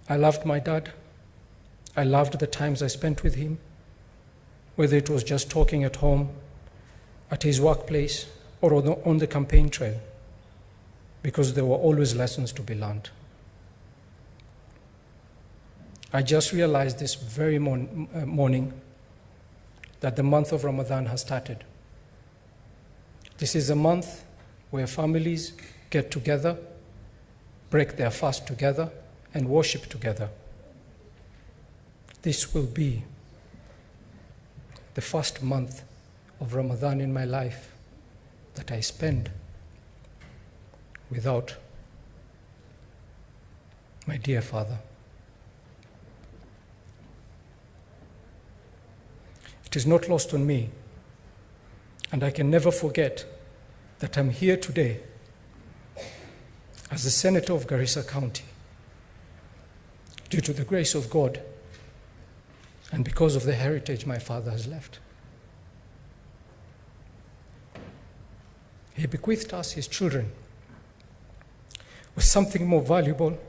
I loved my dad. I loved the times I spent with him, whether it was just talking at home, at his workplace, or on the campaign trail, because there were always lessons to be learned. I just realized this very morning that the month of Ramadan has started. This is a month where families get together, break their fast together, and worship together. This will be the first month of Ramadan in my life that I spend without my dear father. It is not lost on me, and I can never forget that I'm here today as the Senator of Garissa County due to the grace of God and because of the heritage my father has left. He bequeathed us, his children, with something more valuable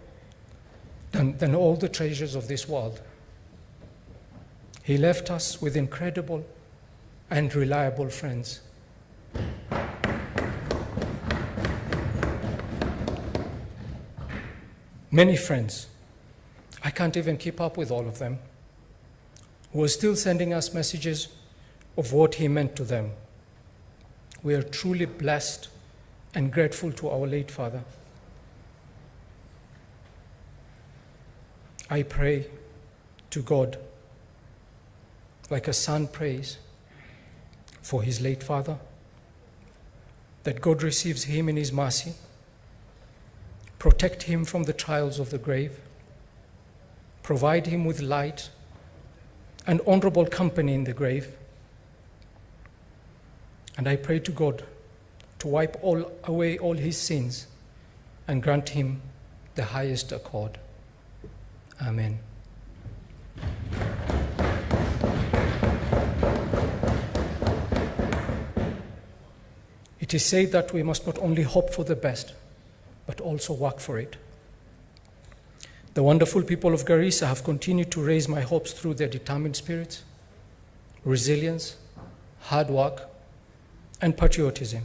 than all the treasures of this world. He left us with incredible and reliable friends. Many friends, I can't even keep up with all of them, who are still sending us messages of what he meant to them. We are truly blessed and grateful to our late father. I pray to God like a son prays for his late father, that God receives him in his mercy, protect him from the trials of the grave, provide him with light and honorable company in the grave. And I pray to God to wipe away all his sins and grant him the highest accord. Amen. It is said that we must not only hope for the best, but also work for it. The wonderful people of Garissa have continued to raise my hopes through their determined spirits, resilience, hard work, and patriotism.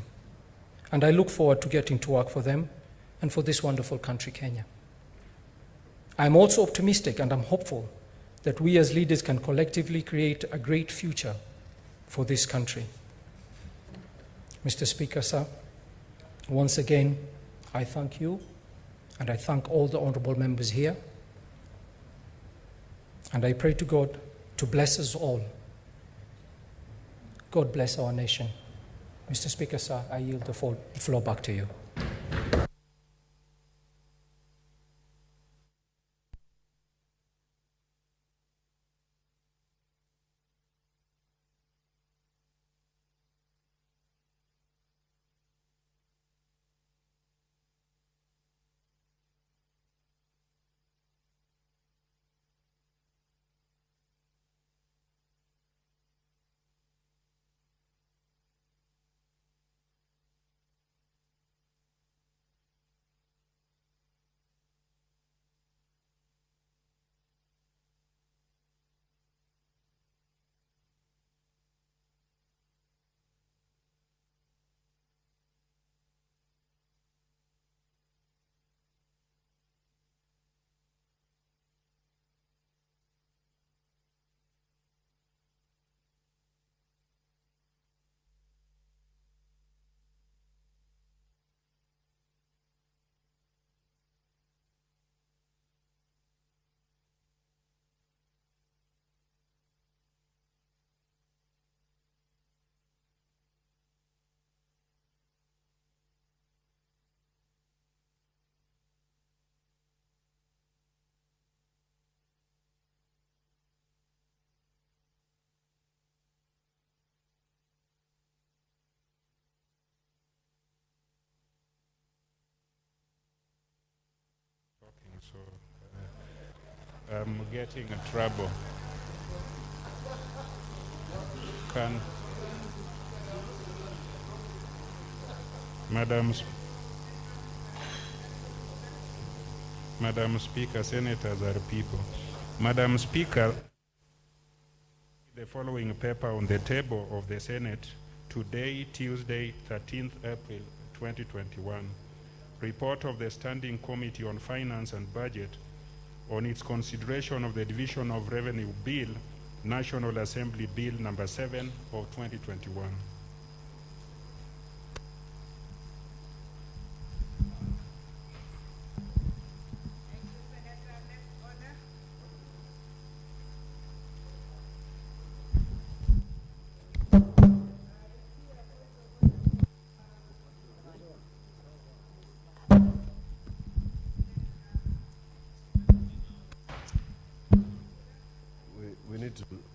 And I look forward to getting to work for them and for this wonderful country, Kenya. I'm also optimistic and I'm hopeful that we as leaders can collectively create a great future for this country. Mr. Speaker, sir, once again, I thank you and I thank all the honorable members here. And I pray to God to bless us all. God bless our nation. Mr. Speaker, sir, I yield the floor back to you. So I'm getting in trouble. Can Madam Madam Speaker, senators are people. Madam Speaker, the following paper on the table of the Senate today, Tuesday, 13th April 2021. Report of the Standing Committee on Finance and Budget on its consideration of the Division of Revenue Bill, National Assembly Bill number 7 of 2021.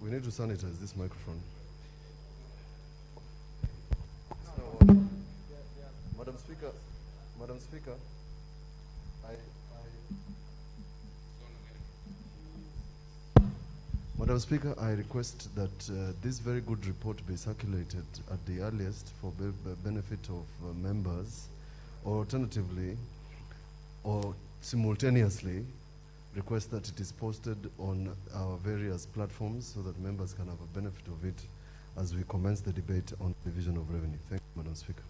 We need to sanitize this microphone. Madam Speaker, Madam Speaker, I request that this very good report be circulated at the earliest for benefit of members, or alternatively, or simultaneously, request that it is posted on our various platforms so that members can have a benefit of it as we commence the debate on division of revenue. Thank you, Madam Speaker.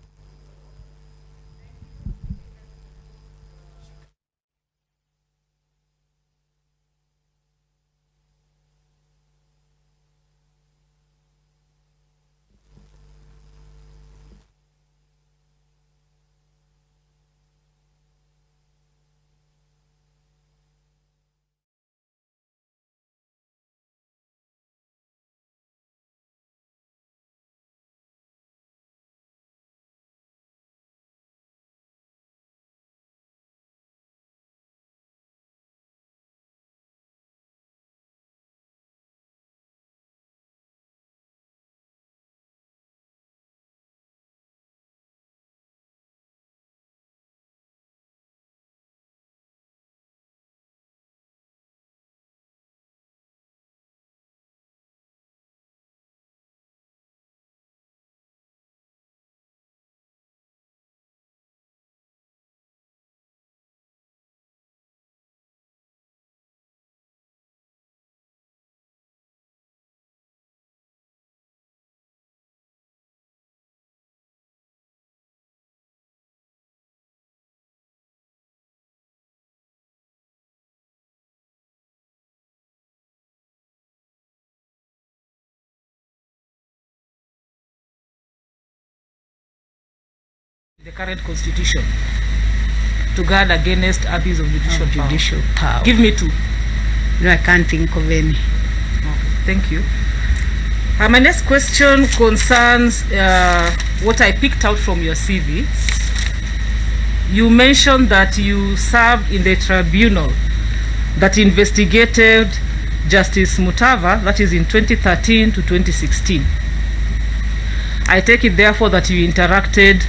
The current constitution to guard against abuse of judicial power. Give me two. No, I can't think of any. Okay, thank you. My next question concerns what I picked out from your CV. You mentioned that you served in the tribunal that investigated Justice Mutava, that is in 2013 to 2016. I take it therefore that you interacted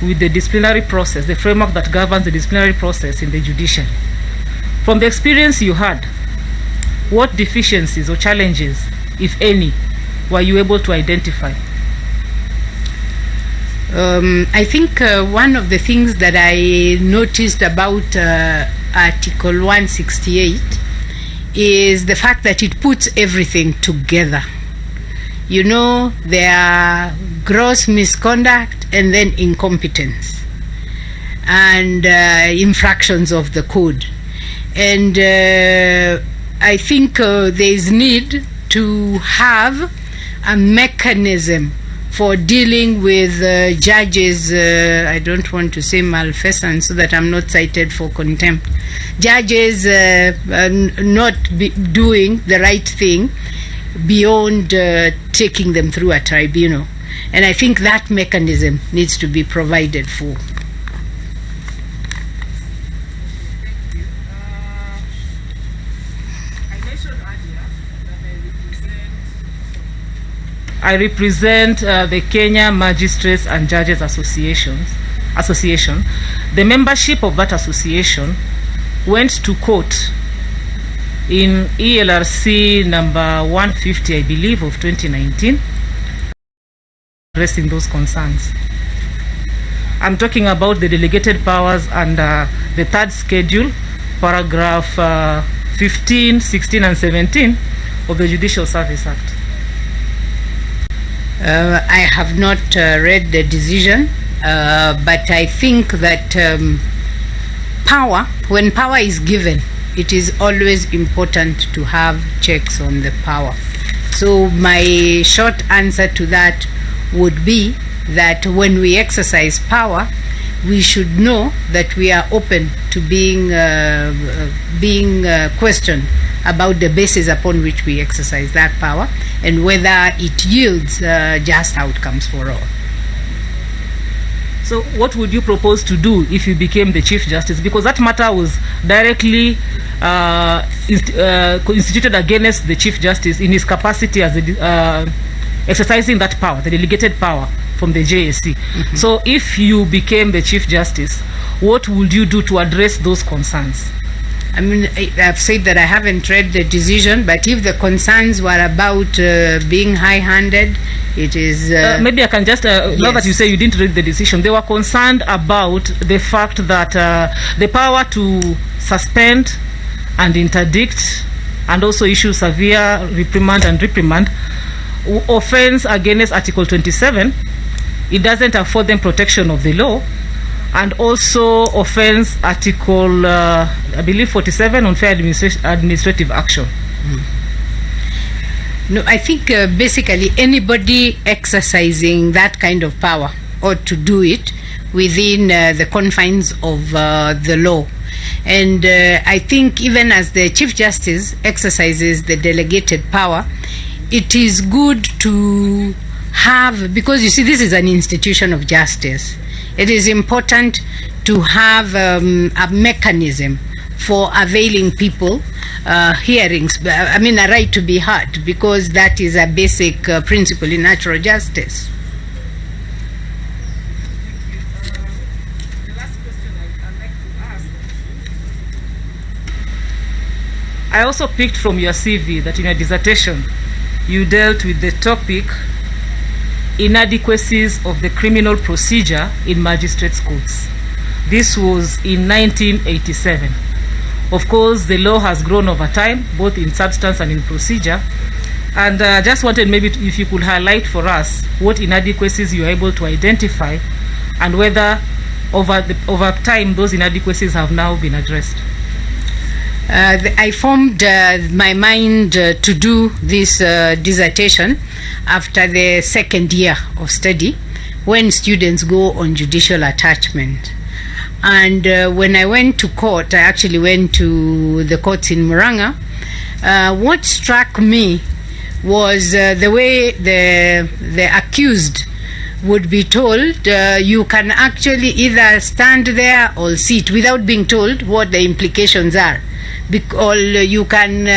with the disciplinary process, the framework that governs the disciplinary process in the judiciary. From the experience you had, what deficiencies or challenges, if any, were you able to identify? I think one of the things that I noticed about Article 168 is the fact that it puts everything together. You know, there are gross misconduct and then incompetence and infractions of the code. And I think there is need to have a mechanism for dealing with judges, I don't want to say malfeasance so that I'm not cited for contempt, judges not doing the right thing beyond taking them through a tribunal. And I think that mechanism needs to be provided for. I represent the Kenya Magistrates and Judges Association. The membership of that association went to court in ELRC number 150, I believe, of 2019, addressing those concerns. I'm talking about the delegated powers and the third schedule paragraph 15, 16, and 17 of the Judicial Service Act? I have not read the decision, but I think that when power is given, it is always important to have checks on the power. So my short answer to that would be that when we exercise power, we should know that we are open to being questioned about the basis upon which we exercise that power and whether it yields just outcomes for all. So what would you propose to do if you became the Chief Justice? Because that matter was directly instituted against the Chief Justice in his capacity as exercising that power, the delegated power from the JSC. Mm-hmm. So if you became the Chief Justice, what would you do to address those concerns? I mean, I've said that I haven't read the decision, but if the concerns were about being high-handed, it is... maybe I can just, yes. Now that you say you didn't read the decision, they were concerned about the fact that the power to suspend and interdict and also issue severe reprimand offense against Article 27, it doesn't afford them protection of the law, and also offense Article, I believe 47 on fair administrative action. No, I think basically anybody exercising that kind of power ought to do it within the confines of the law. And I think even as the Chief Justice exercises the delegated power, it is good to have, because you see this is an institution of justice, it is important to have a mechanism for availing people hearings, I mean a right to be heard, because that is a basic principle in natural justice. The last question I'd like to ask, I also picked from your CV that in your dissertation you dealt with the topic inadequacies of the criminal procedure in magistrates' courts. This was in 1987. Of course, the law has grown over time, both in substance and in procedure. And I just wanted maybe if you could highlight for us what inadequacies you are able to identify and whether over time those inadequacies have now been addressed. I formed my mind to do this dissertation after the second year of study, when students go on judicial attachment. And when I went to court, I actually went to the courts in Muranga. What struck me was the way the accused would be told you can actually either stand there or sit without being told what the implications are. Because you can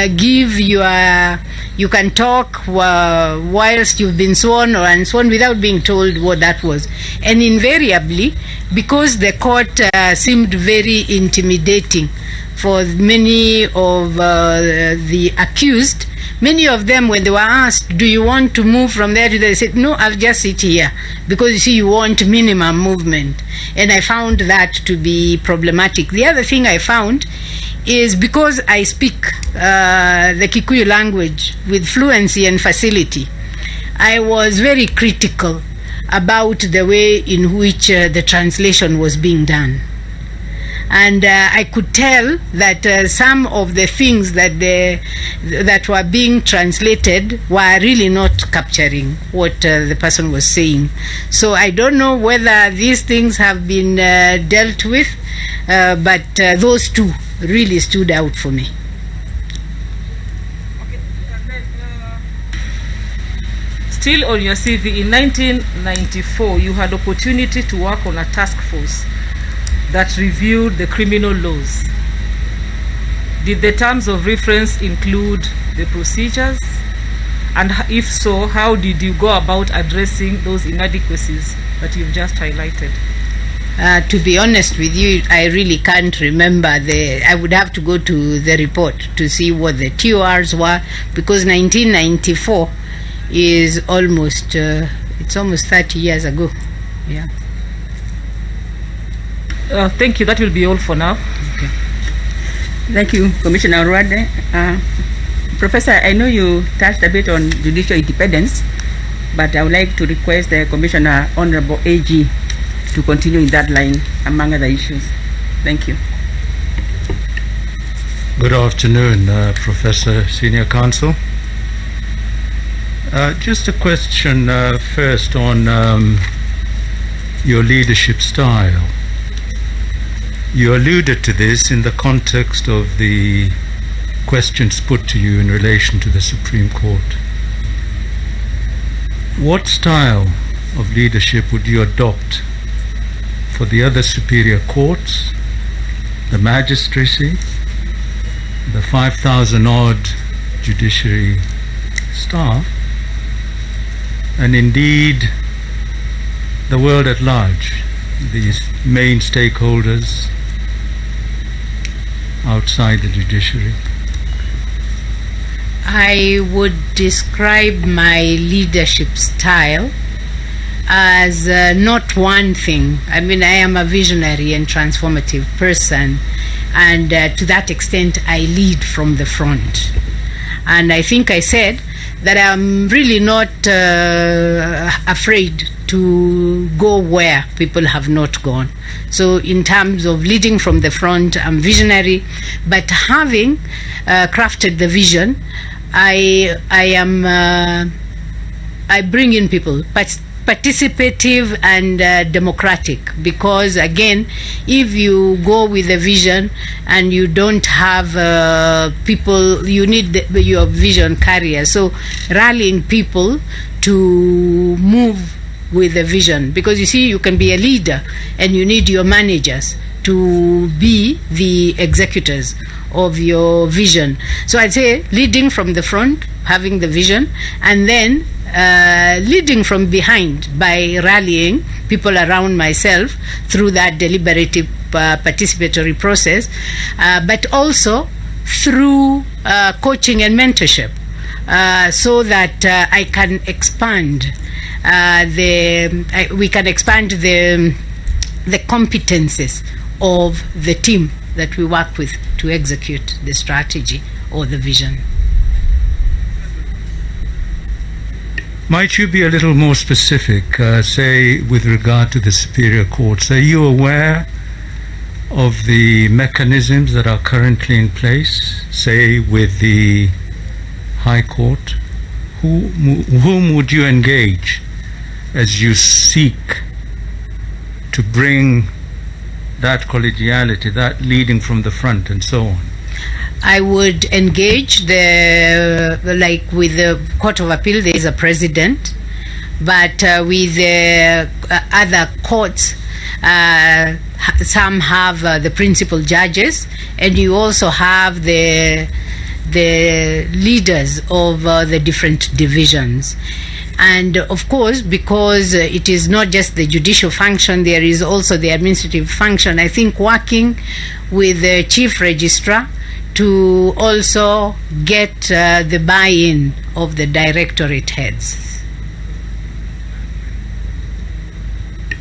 you can talk whilst you've been sworn or unsworn without being told what that was. And invariably, because the court seemed very intimidating for many of the accused, many of them, when they were asked, do you want to move from there to there, they said, no, I'll just sit here, because you see, you want minimum movement. And I found that to be problematic. The other thing I found is, because I speak the Kikuyu language with fluency and facility, I was very critical about the way in which the translation was being done. And I could tell that some of the things that were being translated were really not capturing what the person was saying. So I don't know whether these things have been dealt with, but those two really stood out for me. Okay, and then, still on your CV, in 1994 you had opportunity to work on a task force that reviewed the criminal laws. Did the terms of reference include the procedures? And if so, how did you go about addressing those inadequacies that you've just highlighted? To be honest with you, I really can't remember. I would have to go to the report to see what the TORs were, because 1994 is almost, it's almost 30 years ago. Yeah. Thank you. That will be all for now. Okay. Thank you, Commissioner Rwade. Professor, I know you touched a bit on judicial independence, but I would like to request the Commissioner Honorable AG to continue in that line, among other issues. Thank you. Good afternoon, Professor, Senior Counsel. Just a question first on your leadership style. You alluded to this in the context of the questions put to you in relation to the Supreme Court. What style of leadership would you adopt for the other superior courts, the magistracy, the 5,000 odd judiciary staff, and indeed the world at large, these main stakeholders outside the judiciary? I would describe my leadership style as not one thing. I mean, I am a visionary and transformative person, and to that extent I lead from the front. And I think I said that I'm really not afraid to go where people have not gone. So in terms of leading from the front, I'm visionary, but having crafted the vision, I bring in people, but participative and democratic, because again, if you go with a vision and you don't have people, you need your vision carriers. So rallying people to move with a vision, because you see, you can be a leader and you need your managers to be the executors of your vision. So I'd say leading from the front, having the vision, and then leading from behind by rallying people around myself through that deliberative participatory process, but also through coaching and mentorship, so that I can expand we can expand the competences of the team that we work with to execute the strategy or the vision. Might you be a little more specific, say, with regard to the superior courts? Are you aware of the mechanisms that are currently in place, say, with the High Court? Whom would you engage as you seek to bring that collegiality, that leading from the front, and so on? I would engage like with the Court of Appeal, there is a president, but with the other courts, some have the principal judges, and you also have the leaders of the different divisions. And of course, because it is not just the judicial function, there is also the administrative function. I think working with the chief registrar to also get the buy-in of the directorate heads.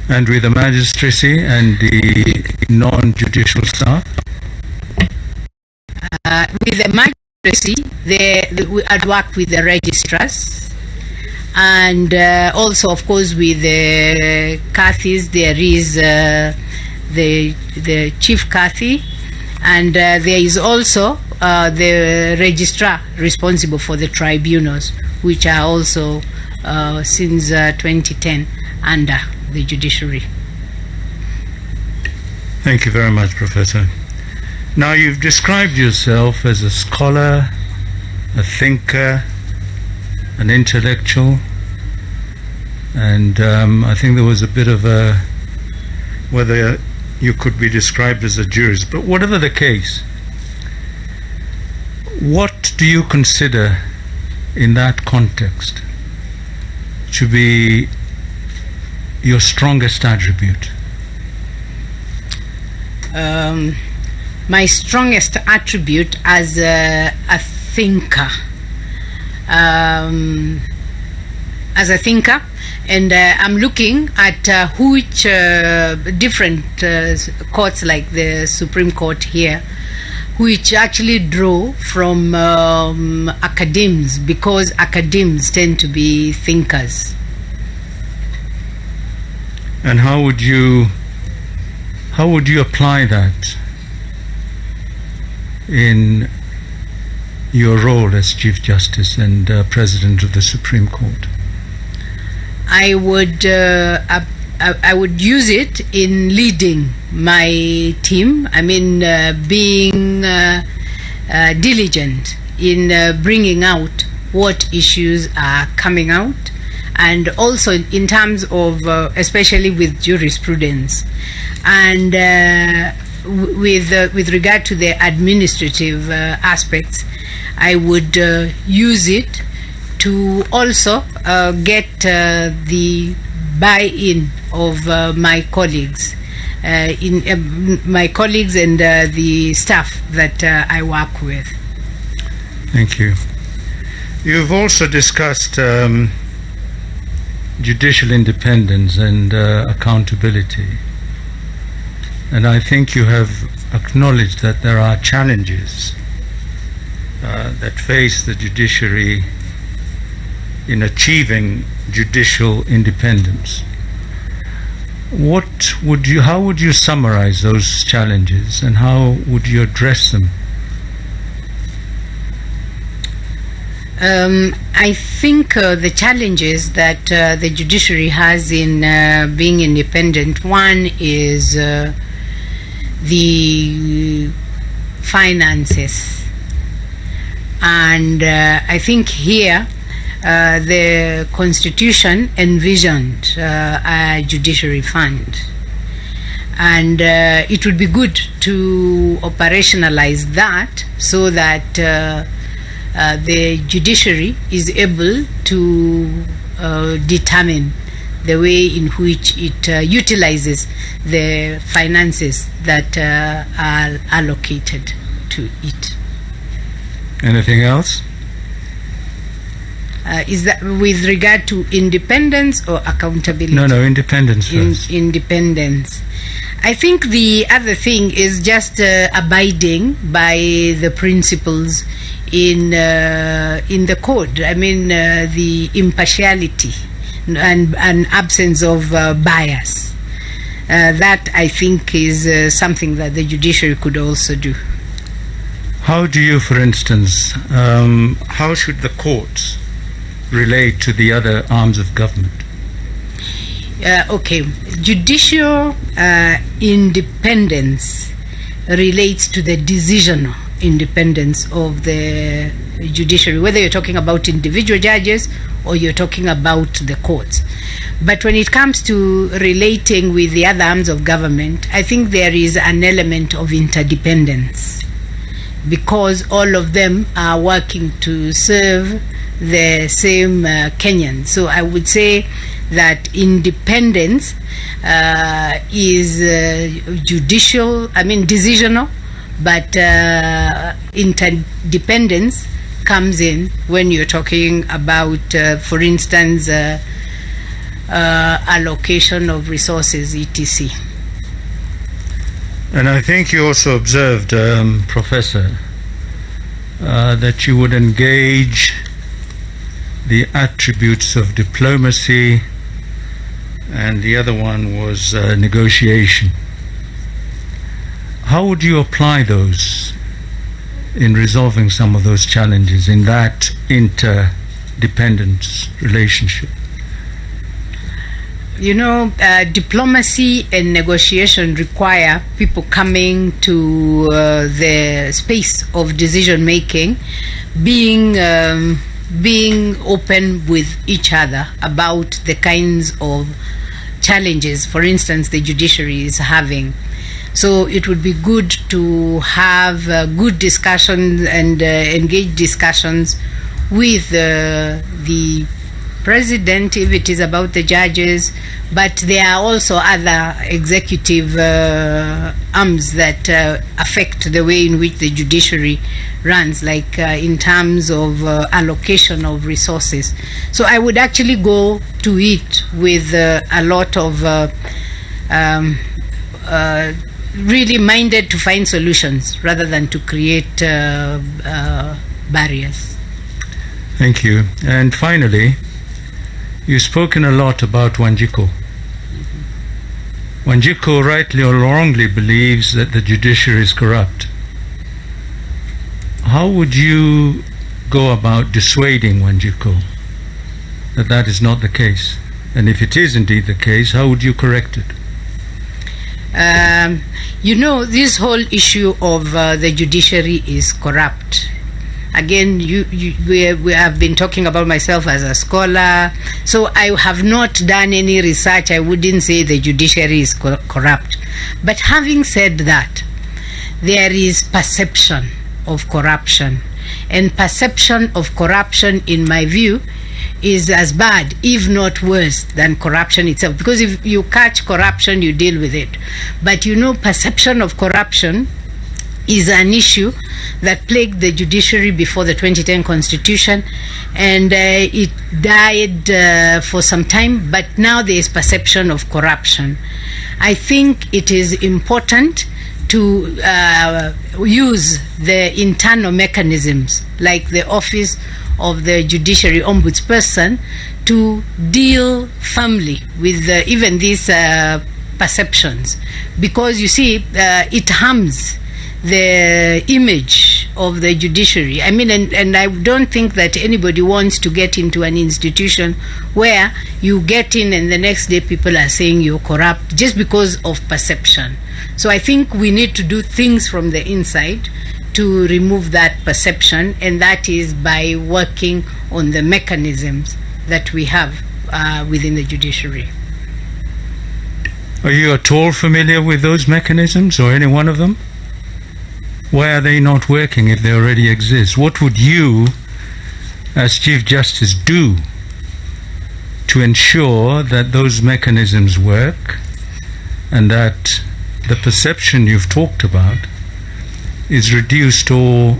And with the magistracy and the non-judicial staff? With the magistracy, I'd work with the registrars, and also, of course, with the Cathys, there is the chief Cathy, and there is also the registrar responsible for the tribunals, which are also since 2010 under the judiciary. Thank you very much, Professor. Now, you've described yourself as a scholar, a thinker, an intellectual, and I think there was a bit of a, whether you could be described as a jurist, but whatever the case, what do you consider in that context to be your strongest attribute? My strongest attribute as a thinker, and I'm looking at which different courts, like the Supreme Court here, which actually draw from academics, because academics tend to be thinkers. And how would you apply that in your role as Chief Justice and President of the Supreme Court? I would use it in leading my team. I mean, being diligent in bringing out what issues are coming out, and also in terms of, especially with jurisprudence, and with regard to the administrative aspects, I would use it to also get the buy-in of my colleagues, my colleagues and the staff that I work with. Thank you. You've also discussed judicial independence and accountability, and I think you have acknowledged that there are challenges that face the judiciary in achieving judicial independence. How would you summarize those challenges, and how would you address them? I think the challenges that the judiciary has in being independent, one is the finances, and I think here the Constitution envisioned a judiciary fund, and it would be good to operationalize that so that the judiciary is able to determine the way in which it utilizes the finances that are allocated to it. Anything else? Is that with regard to independence or accountability? No, independence first. Independence. I think the other thing is just abiding by the principles in the code. I mean, the impartiality and absence of bias. That, I think, is something that the judiciary could also do. How do you, for instance, how should the courts relate to the other arms of government? Okay, judicial independence relates to the decisional independence of the judiciary, whether you're talking about individual judges or you're talking about the courts. But when it comes to relating with the other arms of government, I think there is an element of interdependence, because all of them are working to serve the same Kenyans. So I would say that independence is decisional, but interdependence comes in when you're talking about, for instance, allocation of resources, etc. And I think you also observed, Professor, that you would engage the attributes of diplomacy, and the other one was negotiation. How would you apply those in resolving some of those challenges in that interdependence relationship? You know, diplomacy and negotiation require people coming to the space of decision making, being open with each other about the kinds of challenges, for instance, the judiciary is having. So it would be good to have good discussions and engage discussions with the president if it is about the judges, but there are also other executive arms that affect the way in which the judiciary runs, like in terms of allocation of resources. So I would actually go to it with a lot of really minded to find solutions rather than to create barriers. Thank you. And finally, you've spoken a lot about Wanjiko. Wanjiko, rightly or wrongly, believes that the judiciary is corrupt. How would you go about dissuading Wanjiko that that is not the case? And if it is indeed the case, how would you correct it? You know, this whole issue of the judiciary is corrupt. Again, we have been talking about myself as a scholar, so I have not done any research. I wouldn't say the judiciary is corrupt. But having said that, there is perception of corruption. And perception of corruption, in my view, is as bad, if not worse, than corruption itself. Because if you catch corruption, you deal with it. But you know, perception of corruption is an issue that plagued the judiciary before the 2010 Constitution, and it died for some time, but now there is perception of corruption. I think it is important to use the internal mechanisms like the Office of the Judiciary Ombudsperson to deal firmly with even these perceptions, because you see, it harms the image of the judiciary. I mean, and I don't think that anybody wants to get into an institution where you get in and the next day people are saying you're corrupt just because of perception. So I think we need to do things from the inside to remove that perception, and that is by working on the mechanisms that we have within the judiciary. Are you at all familiar with those mechanisms, or any one of them? Why are they not working if they already exist? What would you, as Chief Justice, do to ensure that those mechanisms work and that the perception you've talked about is reduced or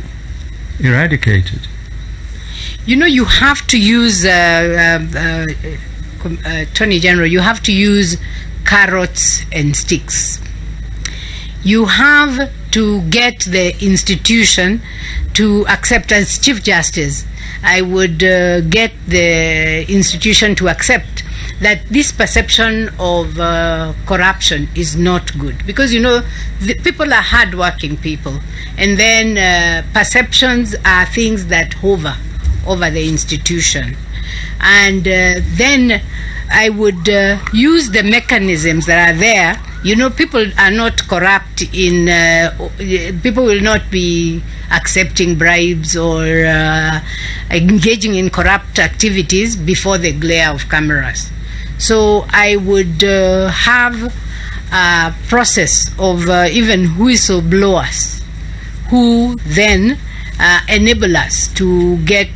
eradicated? You know, you have to use, Attorney General, you have to use carrots and sticks. You have to get the institution to accept. As Chief Justice, I would get the institution to accept that this perception of corruption is not good, because you know, the people are hardworking people, and then perceptions are things that hover over the institution. And then I would use the mechanisms that are there. You know, people are not corrupt in, people will not be accepting bribes or engaging in corrupt activities before the glare of cameras. So I would have a process of even whistleblowers who then enable us to get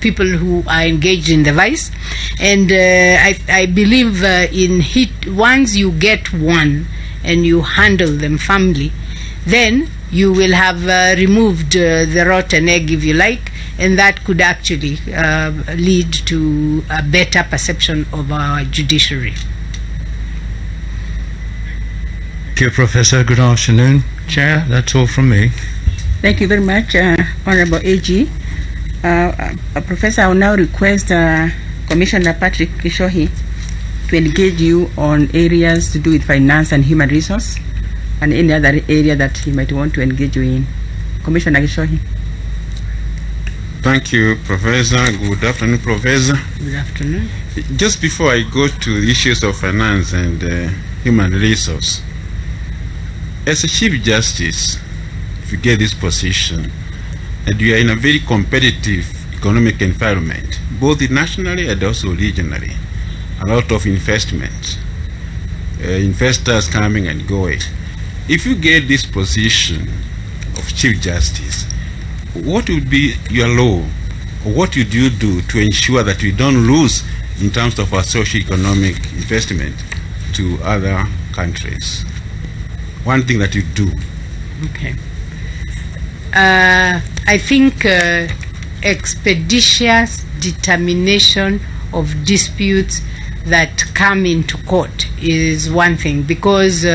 people who are engaged in the vice. And I believe once you get one and you handle them firmly, then you will have removed the rotten egg, if you like, and that could actually lead to a better perception of our judiciary. Thank you, Professor. Good afternoon. Chair, that's all from me. Thank you very much, Honorable AG. Professor, I will now request Commissioner Patrick Kishohi to engage you on areas to do with finance and human resource, and any other area that he might want to engage you in. Commissioner Kishohi. Thank you, Professor. Good afternoon, Professor. Good afternoon. Just before I go to the issues of finance and human resource, as a Chief Justice, if you get this position, and you are in a very competitive economic environment, both nationally and also regionally, a lot of investment, investors coming and going. If you get this position of Chief Justice, what would be your law, or what would you do to ensure that we don't lose in terms of our socio-economic investment to other countries? One thing that you do. Okay. I think expeditious determination of disputes that come into court is one thing, because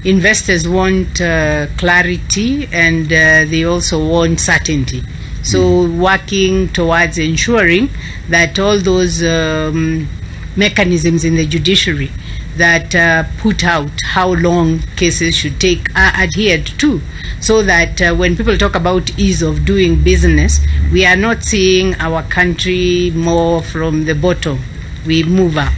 investors want clarity and they also want certainty. So working towards ensuring that all those mechanisms in the judiciary that put out how long cases should take are adhered to, so that when people talk about ease of doing business, we are not seeing our country more from the bottom. We move up.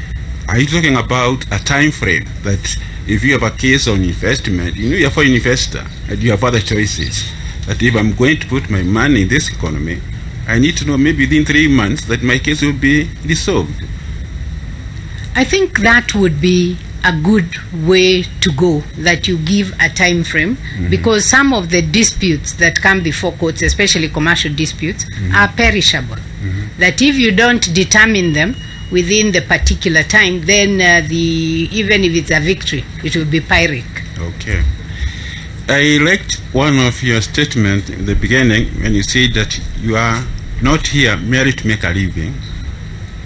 Are you talking about a time frame that if you have a case on investment, you know you're a foreign investor and you have other choices, that if I'm going to put my money in this economy, I need to know maybe within 3 months that my case will be resolved? I think that would be a good way to go, that you give a time frame, because some of the disputes that come before courts, especially commercial disputes, are perishable. That if you don't determine them within the particular time, then even if it's a victory, it will be Pyrrhic. Okay. I liked one of your statements in the beginning when you said that you are not here merely to make a living.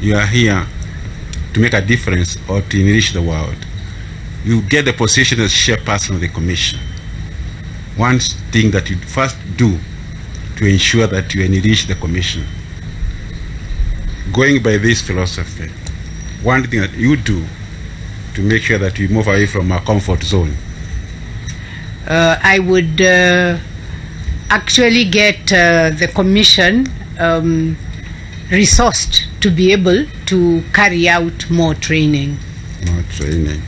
You are here to make a difference or to enrich the world. You get the position as chairperson of the commission. One thing that you first do to ensure that you enrich the commission, going by this philosophy, one thing that you do to make sure that we move away from our comfort zone. I would actually get the commission resourced to be able to carry out more training. More training.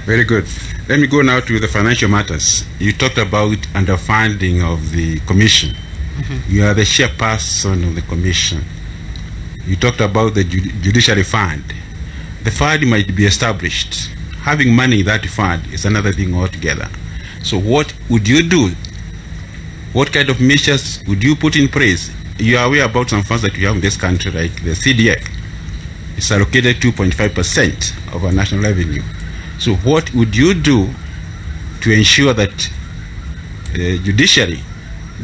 Very good. Let me go now to the financial matters. You talked about underfunding of the commission. You are the chairperson of the commission. You talked about the judiciary fund. The fund might be established. Having money in that fund is another thing altogether. So what would you do? What kind of measures would you put in place? You are aware about some funds that we have in this country, like the CDF. It's allocated 2.5% of our national revenue. So what would you do to ensure that the judiciary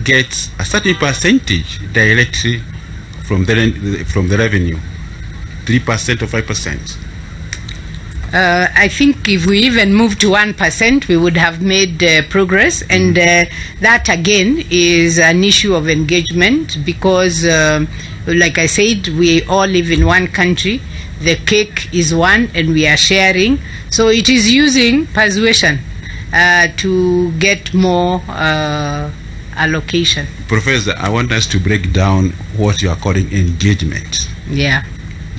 gets a certain percentage directly from the revenue, 3% or 5%? I think if we even move to 1%, we would have made progress, and that again is an issue of engagement, because like I said, we all live in one country, the cake is one and we are sharing, so it is using persuasion to get more allocation. Professor, I want us to break down what you are calling engagement. Yeah.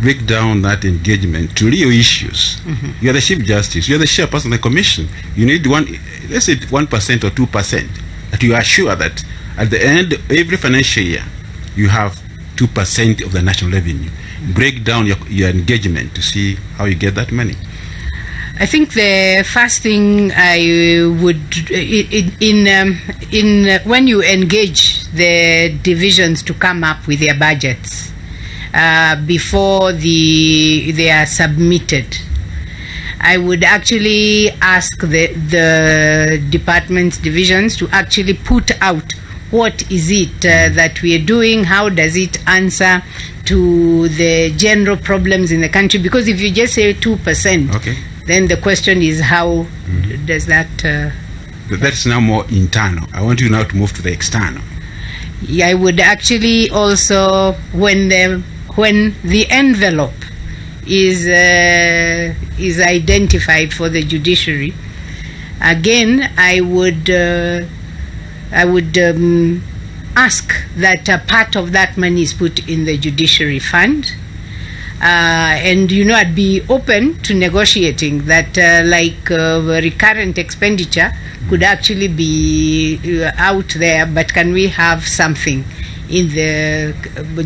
Break down that engagement to real issues. You are the Chief Justice, you are the chairperson of the commission. You need let's say 1% or 2%, that you are sure that at the end of every financial year you have 2% of the national revenue. Break down your engagement to see how you get that money. I think the first thing I would, when you engage the divisions to come up with their budgets, before they are submitted, I would actually ask the departments, divisions to actually put out what is it that we are doing, how does it answer to the general problems in the country, because if you just say 2%, okay, then the question is how does that... That's now more internal. I want you now to move to the external. Yeah, I would actually also, when the envelope is identified for the judiciary, again I would ask that a part of that money is put in the judiciary fund, and I'd be open to negotiating that, recurrent expenditure could actually be out there, but can we have something in the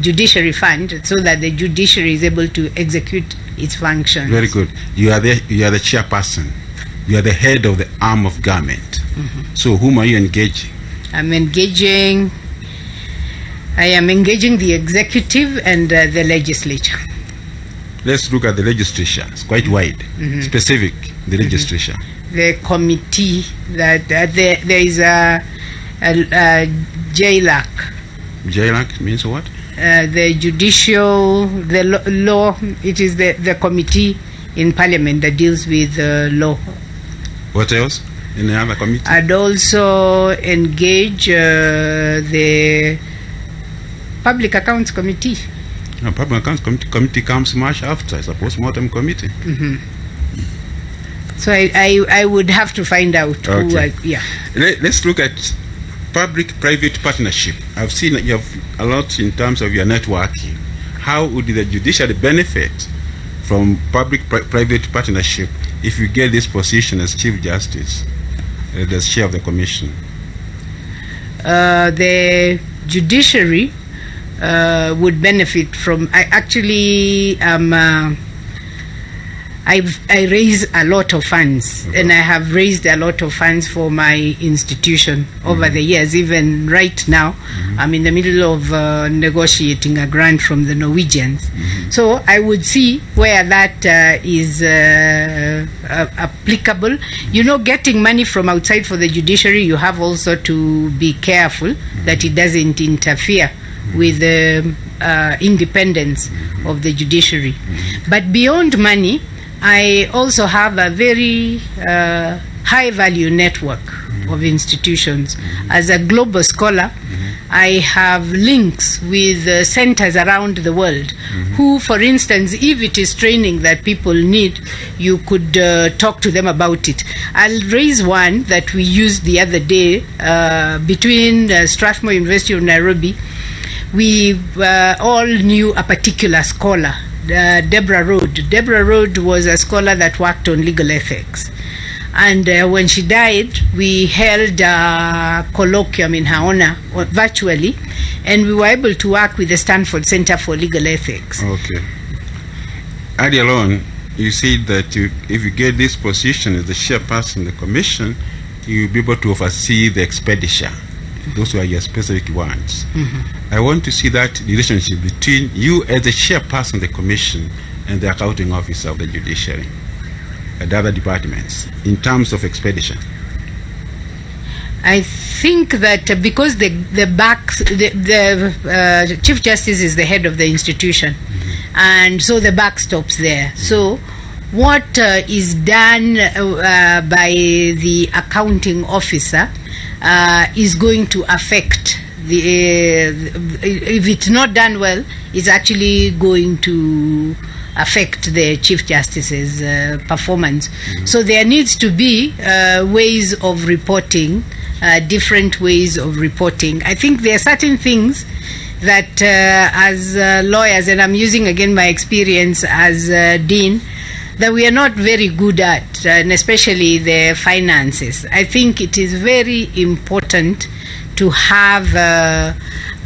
judiciary fund so that the judiciary is able to execute its functions? Very good. You are the chairperson. You are the head of the arm of government. So whom are you engaging? I am engaging the executive and the legislature. Let's look at the legislature. It's quite wide, specific, the legislature. The committee that there is a JLAC. JLAC means what? the judicial, law, it is the committee in Parliament that deals with law. What else? Any other committee? I'd also engage the Public Accounts Committee. No, Public Accounts Committee comes much after, it's a post-mortem committee. So I would have to find out who yeah. Let's look at public-private partnership. I've seen that you have a lot in terms of your networking. How would the judiciary benefit from public-private partnership if you get this position as Chief Justice, the chair of the commission? The judiciary would benefit from. I raise a lot of funds, and I have raised a lot of funds for my institution over the years. Even right now, I'm in the middle of negotiating a grant from the Norwegians. So I would see where that is applicable. You know, getting money from outside for the judiciary, you have also to be careful that it doesn't interfere with the independence of the judiciary. But beyond money, I also have a very high value network of institutions. As a global scholar, I have links with centers around the world who, for instance, if it is training that people need, you could talk to them about it. I'll raise one that we used the other day between Strathmore University of Nairobi. We all knew a particular scholar, Deborah Road. Deborah Road was a scholar that worked on legal ethics. And when she died, we held a colloquium in her honor virtually, and we were able to work with the Stanford Center for Legal Ethics. Okay. Earlier on, you said that if you get this position as the chairperson of the commission, you'll be able to oversee the expenditure. Those were your specific ones. I want to see that relationship between you as the chairperson of the commission and the accounting officer of the judiciary and other departments in terms of expenditure. I think that because the Chief Justice is the head of the institution, and so the buck stops there. So what is done by the accounting officer is going to affect if it's not done well, it's actually going to affect the Chief Justice's performance. So there needs to be ways of reporting, different ways of reporting. I think there are certain things that as lawyers, and I'm using again my experience as dean, that we are not very good at, and especially the finances. I think it is very important to have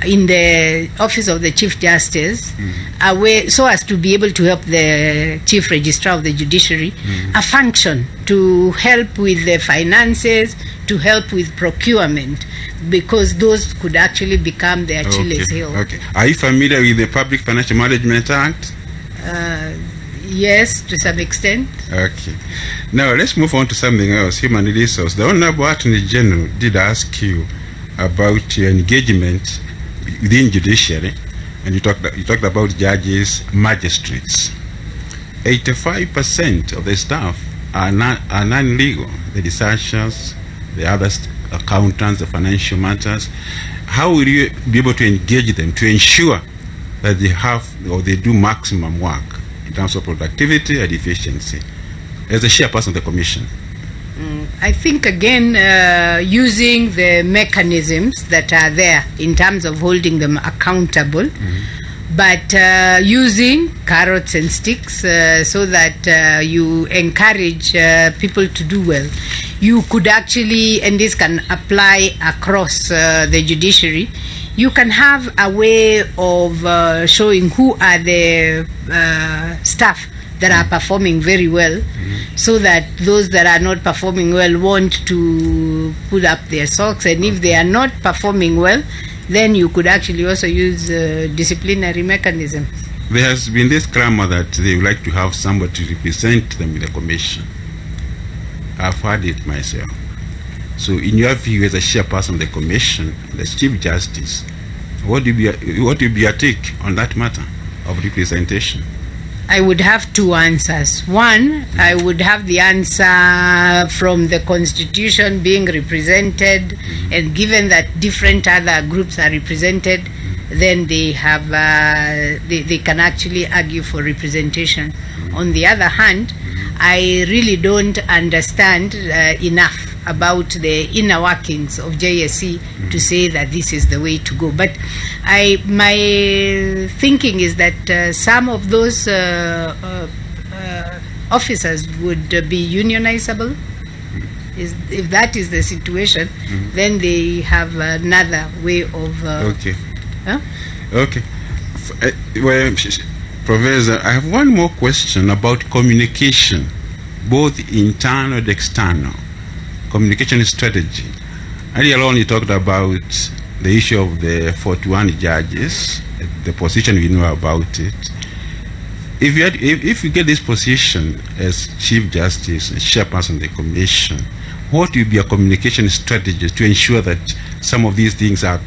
in the office of the Chief Justice a way so as to be able to help the Chief Registrar of the Judiciary a function to help with the finances, to help with procurement, because those could actually become the Achilles heel. Okay. Are you familiar with the Public Financial Management Act? Yes, to some extent. Okay. Now let's move on to something else, human resource. The Honorable Attorney General did ask you about your engagement within judiciary, and you talked about judges, magistrates. 85% of the staff are non-legal, the researchers, the other accountants, the financial matters. How will you be able to engage them to ensure that they have or they do maximum work in terms of productivity and efficiency as a chairperson of the commission? I think again using the mechanisms that are there in terms of holding them accountable, but using carrots and sticks so that you encourage people to do well. You could actually, and this can apply across the judiciary, you can have a way of showing who are the staff that are performing very well, so that those that are not performing well want to put up their socks, and if they are not performing well, then you could actually also use disciplinary mechanisms. There has been this clamor that they would like to have somebody to represent them in the commission. I've heard it myself. So in your view as a chairperson of the commission, the Chief Justice, What would be your take on that matter of representation? I would have two answers. One, I would have the answer from the Constitution being represented, and given that different other groups are represented, then they have they can actually argue for representation. On the other hand, I really don't understand enough about the inner workings of JSC to say that this is the way to go. But my thinking is that some of those officers would be unionizable. If that is the situation, then they have another way of... Okay. Huh? Okay. Well, Professor, I have one more question about communication, both internal and external. Communication strategy. Earlier on, you talked about the issue of the 41 judges, the position we know about it. If you get this position as Chief Justice and chairperson of the Commission, what will be a communication strategy to ensure that some of these things are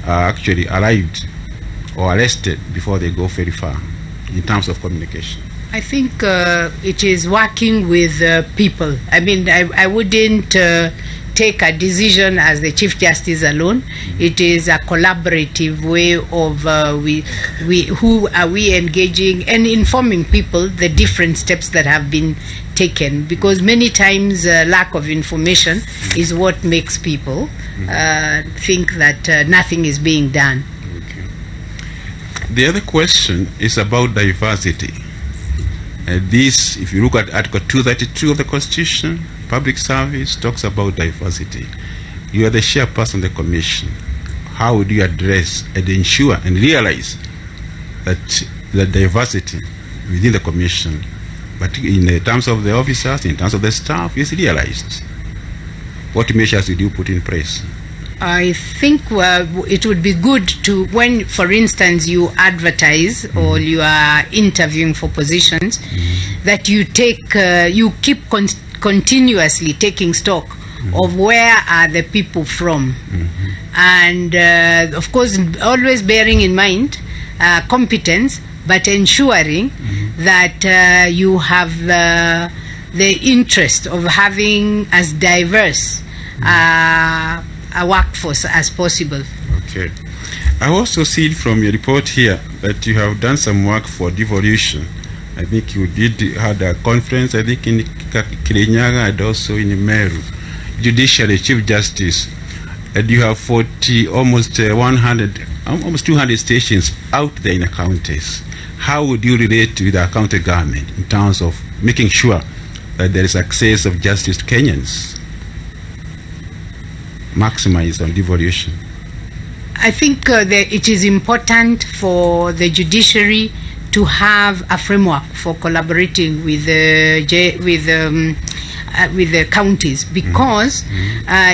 actually arrived or arrested before they go very far in terms of communication? I think it is working with people. I mean, I wouldn't take a decision as the Chief Justice alone. It is a collaborative way of who are we engaging and informing people the different steps that have been taken, because many times lack of information is what makes people think that nothing is being done. Okay. The other question is about diversity. This, if you look at Article 232 of the Constitution, public service talks about diversity. You are the chairperson of the Commission. How would you address and ensure and realize that the diversity within the Commission, but in terms of the officers, in terms of the staff, is realized? What measures did you put in place? I think it would be good to, when, for instance, you advertise or you are interviewing for positions, that you take, you keep continuously taking stock of where are the people from, and of course, always bearing in mind competence, but ensuring that you have the interest of having as diverse a workforce as possible. Okay. I also see from your report here that you have done some work for devolution. I think you had a conference, I think in Kirinyaga and also in Meru. Judiciary, Chief Justice, and you have almost 200 stations out there in the counties. How would you relate with the county government in terms of making sure that there is access of justice to Kenyans? Maximize on devolution. I think that it is important for the judiciary to have a framework for collaborating with the counties, because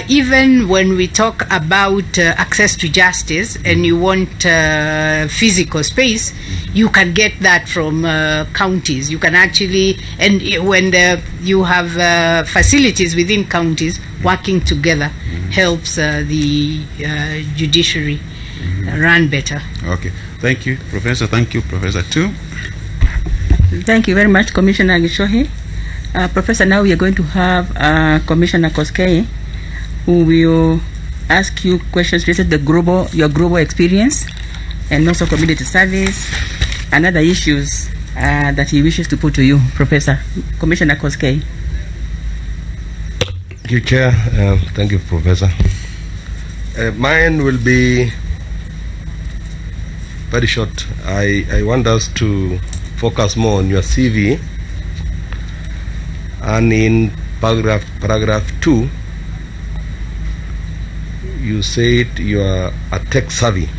even when we talk about access to justice and you want physical space, you can get that from counties. You can actually, and when you have facilities within counties working together, helps the judiciary run better. Okay, thank you, Professor. Thank you, Professor too. Thank you very much, Commissioner Gishohi. Professor, now we are going to have Commissioner Koskei, who will ask you questions related to your global experience and also community service and other issues that he wishes to put to you, Professor. Commissioner Koskei. Thank you, Chair. Thank you, Professor. Mine will be very short. I want us to focus more on your CV. And in paragraph 2, you said you are a tech savvy,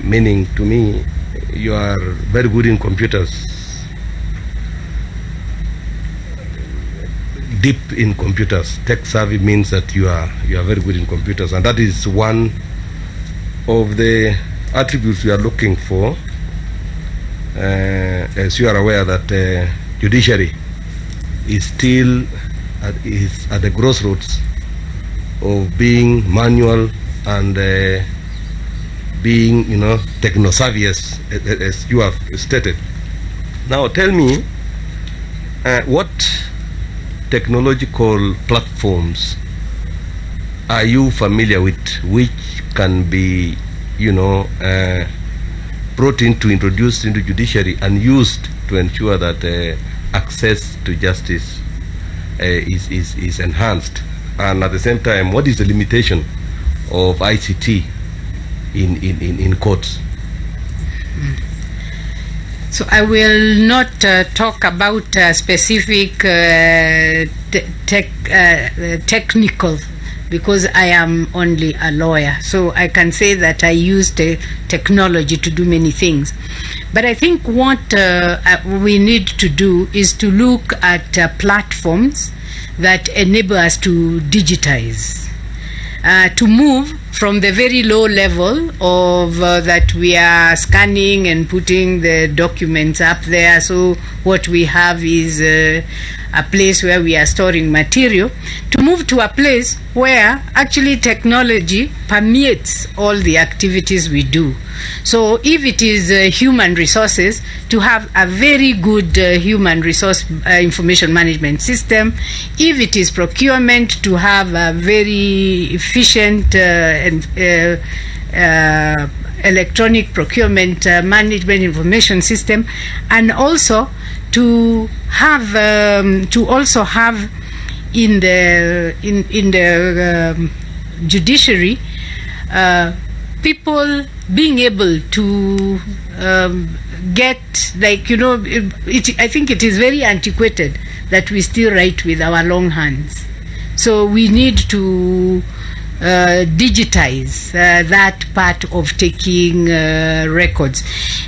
meaning to me you are very good in computers, deep in computers. Tech savvy means that you are very good in computers, and that is one of the attributes we are looking for. As you are aware that judiciary is still at the crossroads being manual and being, techno-savvy as you have stated. Now tell me, what technological platforms are you familiar with which can be, brought introduced into judiciary and used to ensure that access to justice is enhanced? And at the same time, what is the limitation of ICT in courts? So I will not talk about specific technical, because I am only a lawyer. So I can say that I use technology to do many things. But I think what we need to do is to look at platforms that enable us to digitize, to move from the very low level of that we are scanning and putting the documents up there. So what we have is a place where we are storing material, to move to a place where actually technology permeates all the activities we do. So if it is human resources, to have a very good human resource information management system. If it is procurement, to have a very efficient and electronic procurement management information system, and also to have in the judiciary people being able to get, like, I think it is very antiquated that we still write with our long hands. So we need to digitize that part of taking records.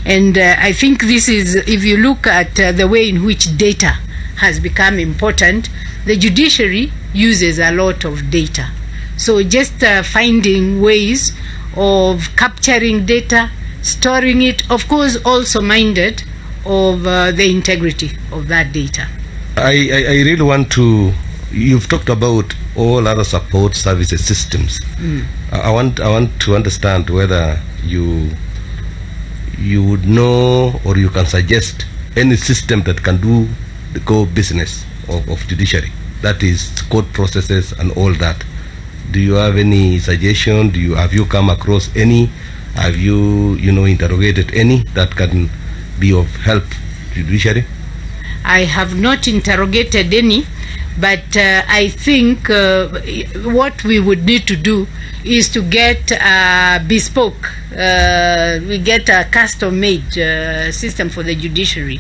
And I think this is, if you look at the way in which data has become important, the judiciary uses a lot of data. So just finding ways of capturing data, storing it, of course also minded of the integrity of that data. I really want to, you've talked about all other support services systems. I want to understand whether you would know or you can suggest any system that can do the core business of judiciary, that is court processes and all that. Do you have any suggestion? Have you come across any? Have you interrogated any that can be of help to judiciary? I have not interrogated any, but I think what we would need to do is to get a bespoke, we get a custom-made system for the judiciary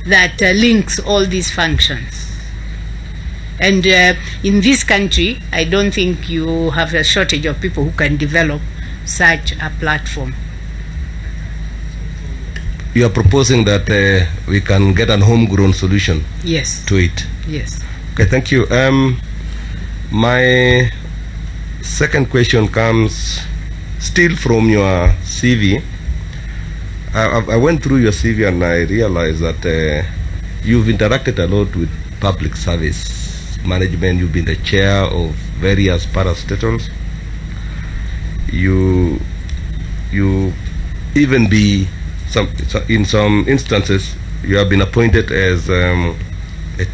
that links all these functions. And in this country, I don't think you have a shortage of people who can develop such a platform. You are proposing that we can get a homegrown solution. Yes. To it. Yes. Okay, thank you. My second question comes still from your CV. I went through your CV and I realized that you've interacted a lot with public service management. You've been the chair of various parastatals. You even be in some instances you have been appointed as a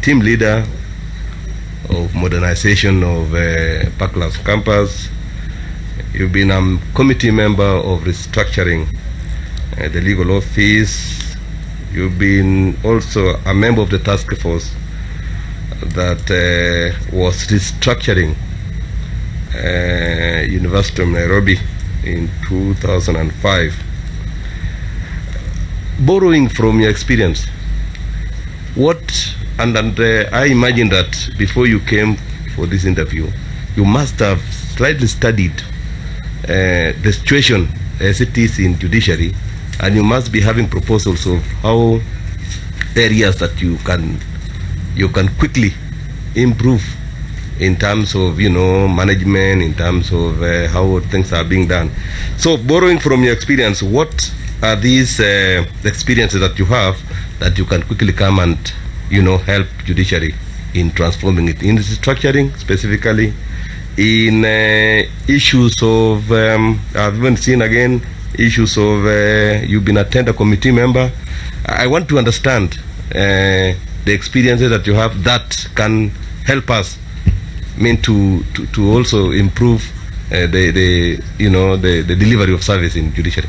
team leader of modernization of Parklands campus. You've been a committee member of restructuring the legal office. You've been also a member of the task force that was restructuring University of Nairobi in 2005. Borrowing from your experience, I imagine that before you came for this interview, you must have slightly studied the situation as it is in judiciary, and you must be having proposals of how areas that you can quickly improve in terms of management, in terms of how things are being done. So borrowing from your experience, what are these experiences that you have that you can quickly come and help judiciary in transforming it, in restructuring specifically, in issues of, I've even seen again issues of you've been a tender committee member. I want to understand the experiences that you have that can help us, to also improve the delivery of service in judiciary.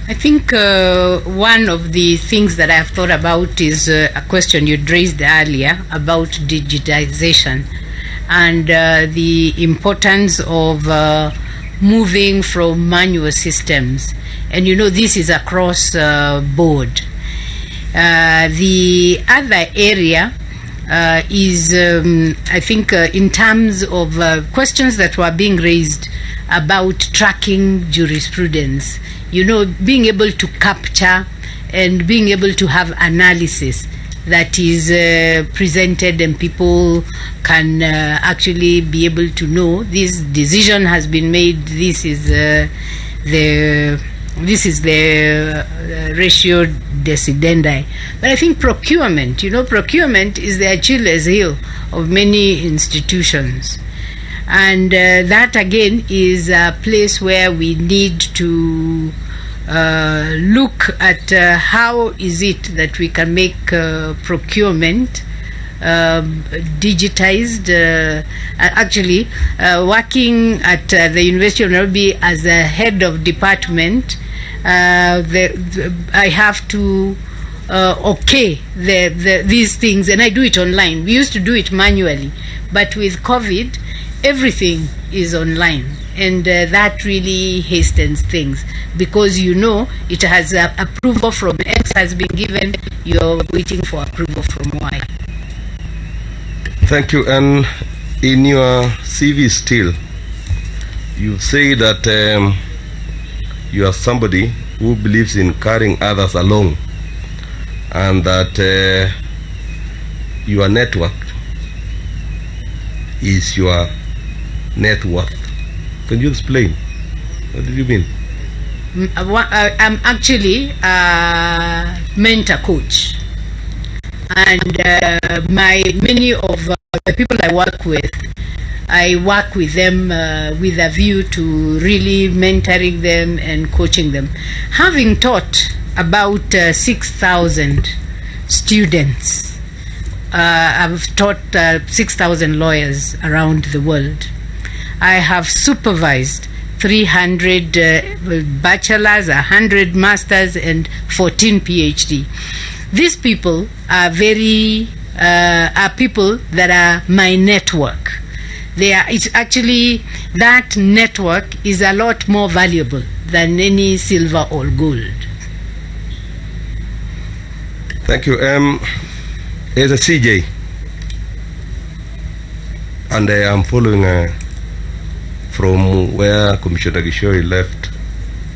I think one of the things that I've thought about is a question you'd raised earlier about digitization and the importance of moving from manual systems. And this is across board. The other area is, I think, in terms of questions that were being raised about tracking jurisprudence, being able to capture and being able to have analysis that is presented, and people can actually be able to know this decision has been made, this is the ratio decidendi. But I think procurement is the Achilles heel of many institutions. And that again is a place where we need to look at how is it that we can make procurement digitized. Actually, working at the University of Nairobi as a head of department, I have to these things, and I do it online. We used to do it manually, but with COVID, everything is online, and that really hastens things, because it has approval from X has been given, you're waiting for approval from Y. Thank you. And in your CV still, you say that you are somebody who believes in carrying others along, and that your network is your net worth. Can you explain? What do you mean? I'm actually a mentor coach, and many of the people I work with them with a view to really mentoring them and coaching them. Having taught about 6,000 students, I've taught 6,000 lawyers around the world. I have supervised 300 bachelors, 100 masters, and 14 PhD. These people are people that are my network. It's actually, that network is a lot more valuable than any silver or gold. Thank you. As a CJ, and I am following from where Commissioner Gishori left.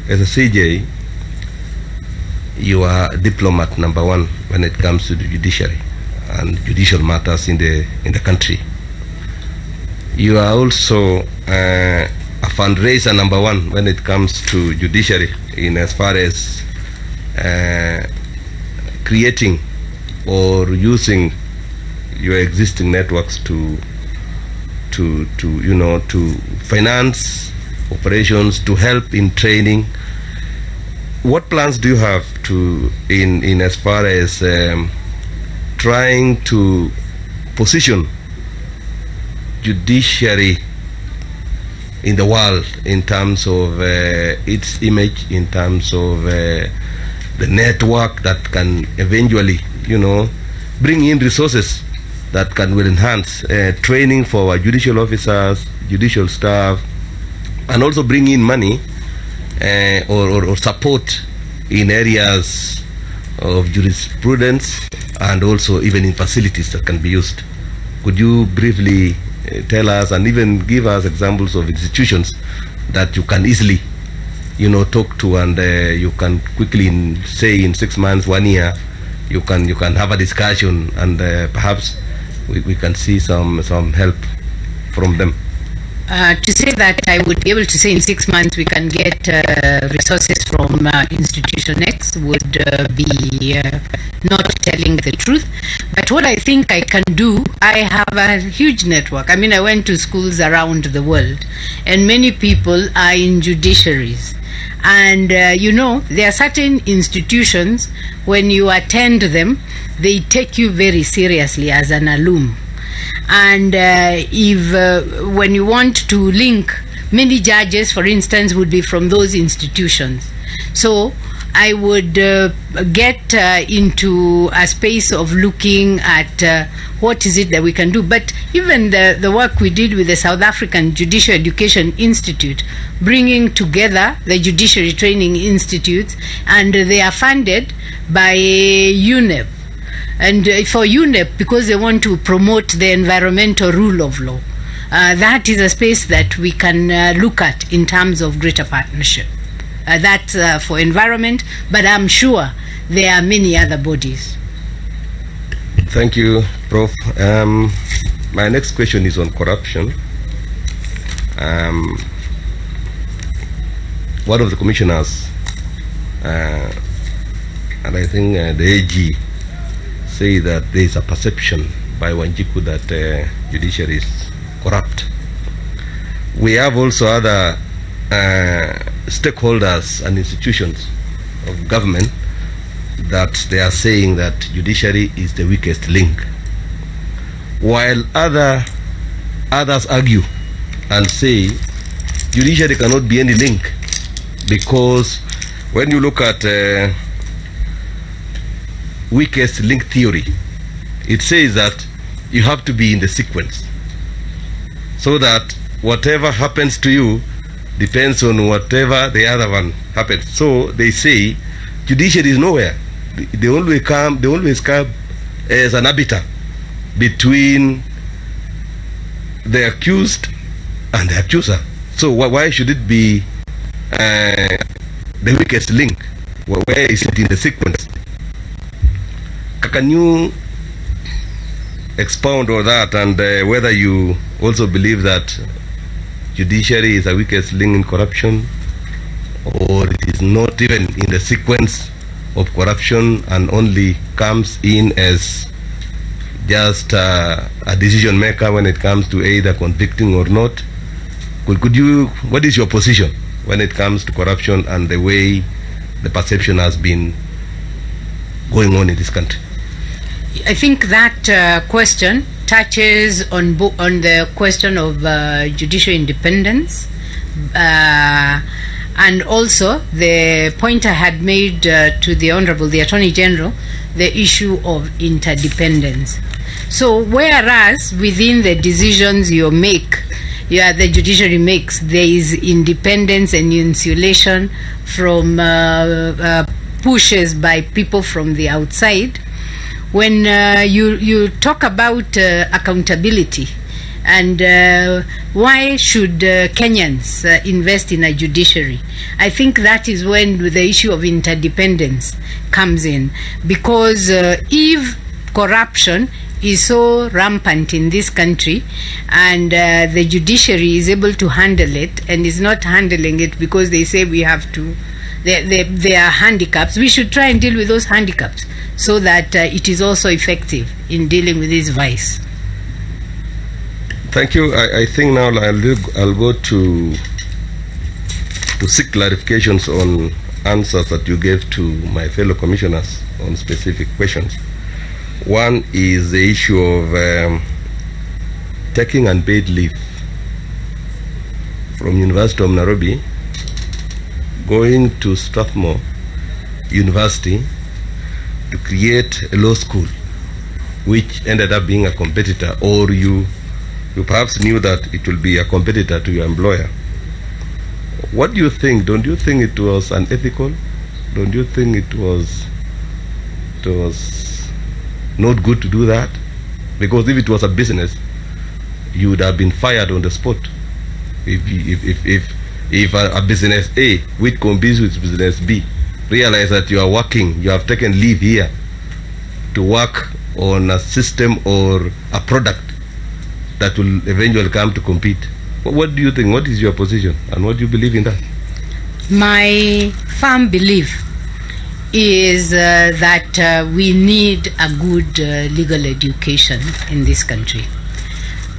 As a CJ, you are diplomat number one when it comes to the judiciary and judicial matters in the country. You are also a fundraiser number one when it comes to judiciary, in as far as creating or using your existing networks to finance operations, to help in training. What plans do you have in as far as trying to position judiciary in the world in terms of its image, in terms of the network that can eventually, bring in resources that will enhance training for our judicial officers, judicial staff, and also bring in money or support in areas of jurisprudence, and also even in facilities that can be used. Could you briefly tell us, and even give us examples of institutions that you can easily talk to, and you can quickly, in 6 months, 1 year, you can have a discussion, and perhaps we can see some help from them? To say that I would be able to say in 6 months we can get resources from Institution X would be not telling the truth. But what I think I can do, I have a huge network. I mean, I went to schools around the world, and many people are in judiciaries. And you know, there are certain institutions, when you attend them, they take you very seriously as an alum. And if when you want to link, many judges, for instance, would be from those institutions. So I would get into a space of looking at what is it that we can do. But even the work we did with the South African Judicial Education Institute, bringing together the judiciary training institutes, and they are funded by UNEP. And for UNEP, because they want to promote the environmental rule of law, that is a space that we can look at in terms of greater partnership. That's for environment, but I'm sure there are many other bodies. Thank you, Prof. My next question is on corruption. One of the commissioners, and I think the AG, say that there is a perception by Wanjiku that judiciary is corrupt. We have also other stakeholders and institutions of government that they are saying that judiciary is the weakest link, while others argue and say judiciary cannot be any link, because when you look at weakest link theory, it says that you have to be in the sequence, so that whatever happens to you depends on whatever the other one happens. So they say judiciary is nowhere. They always come as an arbiter between the accused and the accuser. So why should it be the weakest link? Where is it in the sequence? Can you expound on that, and whether you also believe that judiciary is the weakest link in corruption, or it is not even in the sequence of corruption and only comes in as just a decision maker when it comes to either convicting or not? What is your position when it comes to corruption and the way the perception has been going on in this country? I think that question touches on the question of judicial independence, and also the point I had made to the Honorable, the Attorney General, the issue of interdependence. So whereas within the decisions you make, the judiciary makes, there is independence and insulation from pushes by people from the outside, when you talk about accountability and why should Kenyans invest in a judiciary, I think that is when the issue of interdependence comes in. Because if corruption is so rampant in this country, and the judiciary is able to handle it and is not handling it because they say we have to, there are handicaps, we should try and deal with those handicaps so that it is also effective in dealing with this vice. Thank you. I think now I'll go to seek clarifications on answers that you gave to my fellow commissioners on specific questions. One is the issue of taking unpaid leave from University of Nairobi, going to Strathmore University to create a law school, which ended up being a competitor, or you perhaps knew that it will be a competitor to your employer. What do you think? Don't you think it was unethical? Don't you think it was not good to do that? Because if it was a business, you would have been fired on the spot. If a business A, which competes with business B, realize that you are working, you have taken leave here to work on a system or a product that will eventually come to compete, What do you think? What is your position? And what do you believe in that? My firm belief is that we need a good legal education in this country.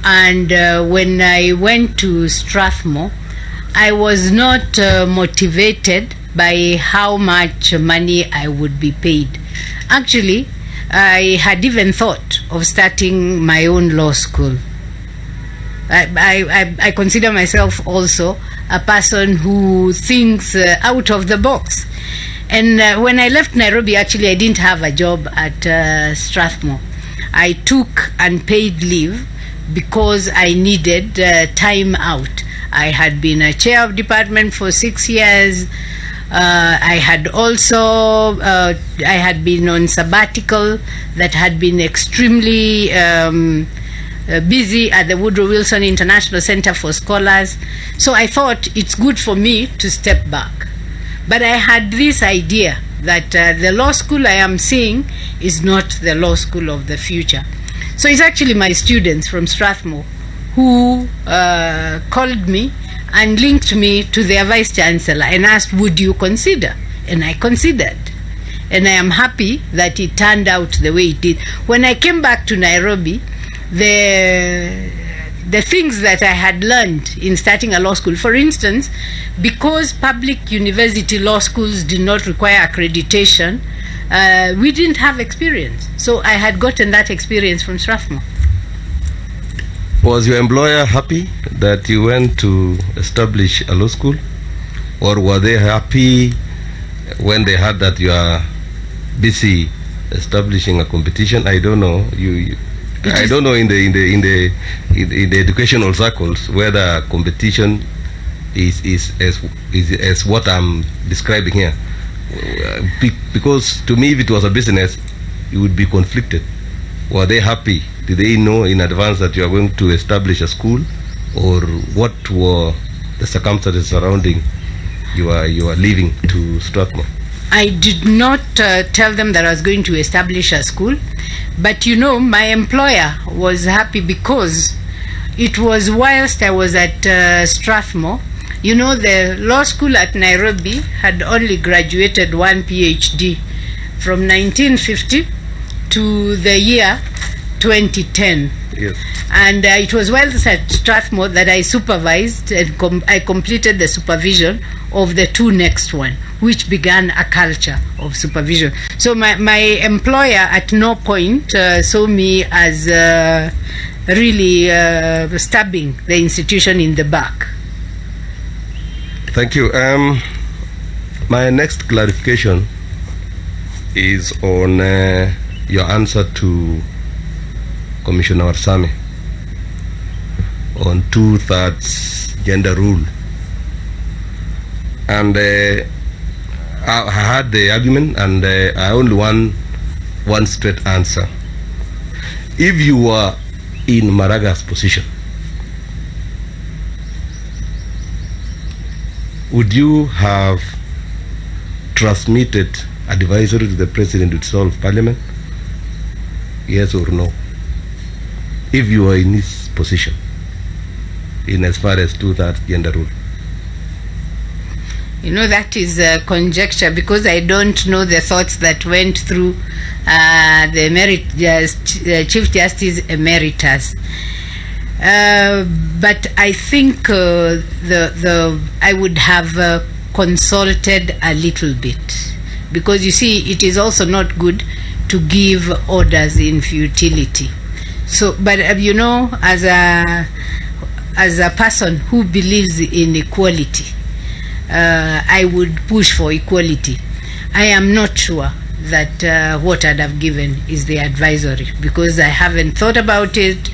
And when I went to Strathmore, I was not motivated by how much money I would be paid. Actually, I had even thought of starting my own law school. I consider myself also a person who thinks out of the box. And when I left Nairobi, actually, I didn't have a job at Strathmore. I took unpaid leave because I needed time out. I had been a chair of department for 6 years. I had also, I had been on sabbatical that had been extremely busy at the Woodrow Wilson International Center for Scholars. So I thought it's good for me to step back. But I had this idea that the law school I am seeing is not the law school of the future. So it's actually my students from Strathmore who called me and linked me to their vice chancellor and asked, would you consider? And I considered. And I am happy that it turned out the way it did. When I came back to Nairobi, the things that I had learned in starting a law school, for instance, because public university law schools did not require accreditation, we didn't have experience. So I had gotten that experience from Strathmore. Was your employer happy that you went to establish a law school? Or were they happy when they heard that you are busy establishing a competition? I don't know. I don't know in the educational circles whether competition is as what I'm describing here. Because to me, if it was a business, it would be conflicted. Were they happy? Did they know in advance that you are going to establish a school, or what were the circumstances surrounding you are leaving to Strathmore? I did not tell them that I was going to establish a school, but you know, my employer was happy because it was whilst I was at Strathmore. You know, the law school at Nairobi had only graduated one PhD from 1950 to the year 2010. Yes. And it was whilst at Strathmore that I supervised and I completed the supervision of the two next one, which began a culture of supervision. So my employer at no point saw me as really stabbing the institution in the back. Thank you. My next clarification is on your answer to Commissioner Warsame on 2/3 gender rule. And I had the argument, and I only want one straight answer. If you were in Maraga's position, would you have transmitted advisory to the President to dissolve Parliament? Yes or no? If you were in his position, in as far as 2/3 gender rule. You know, that is conjecture, because I don't know the thoughts that went through the Chief Justice Emeritus. But I think I would have consulted a little bit, because you see, it is also not good to give orders in futility. So, but you know, as a person who believes in equality, I would push for equality. I am not sure that what I'd have given is the advisory, because I haven't thought about it,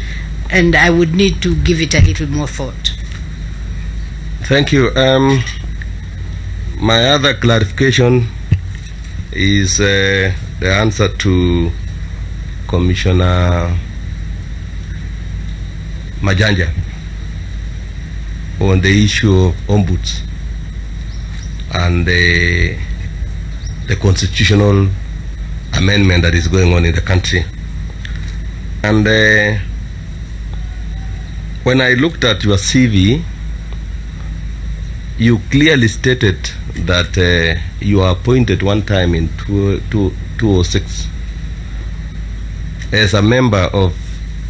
and I would need to give it a little more thought. Thank you. My other clarification is the answer to Commissioner Majanja on the issue of ombuds and the constitutional amendment that is going on in the country. And when I looked at your CV, you clearly stated that you were appointed one time in 2006 as a member of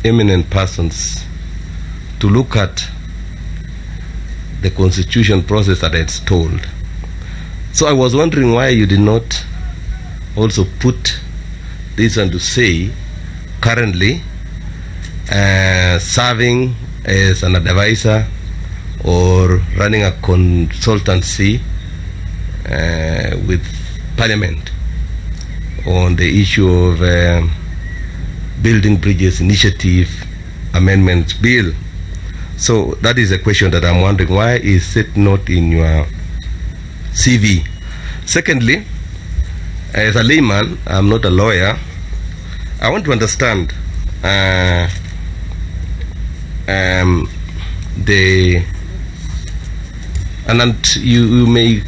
eminent persons to look at the constitution process that it's told. So I was wondering why you did not also put this and to say currently serving as an advisor or running a consultancy with Parliament on the issue of Building Bridges Initiative Amendment Bill. So that is a question that I'm wondering, why is it not in your CV? Secondly, as a layman, I'm not a lawyer, I want to understand and you may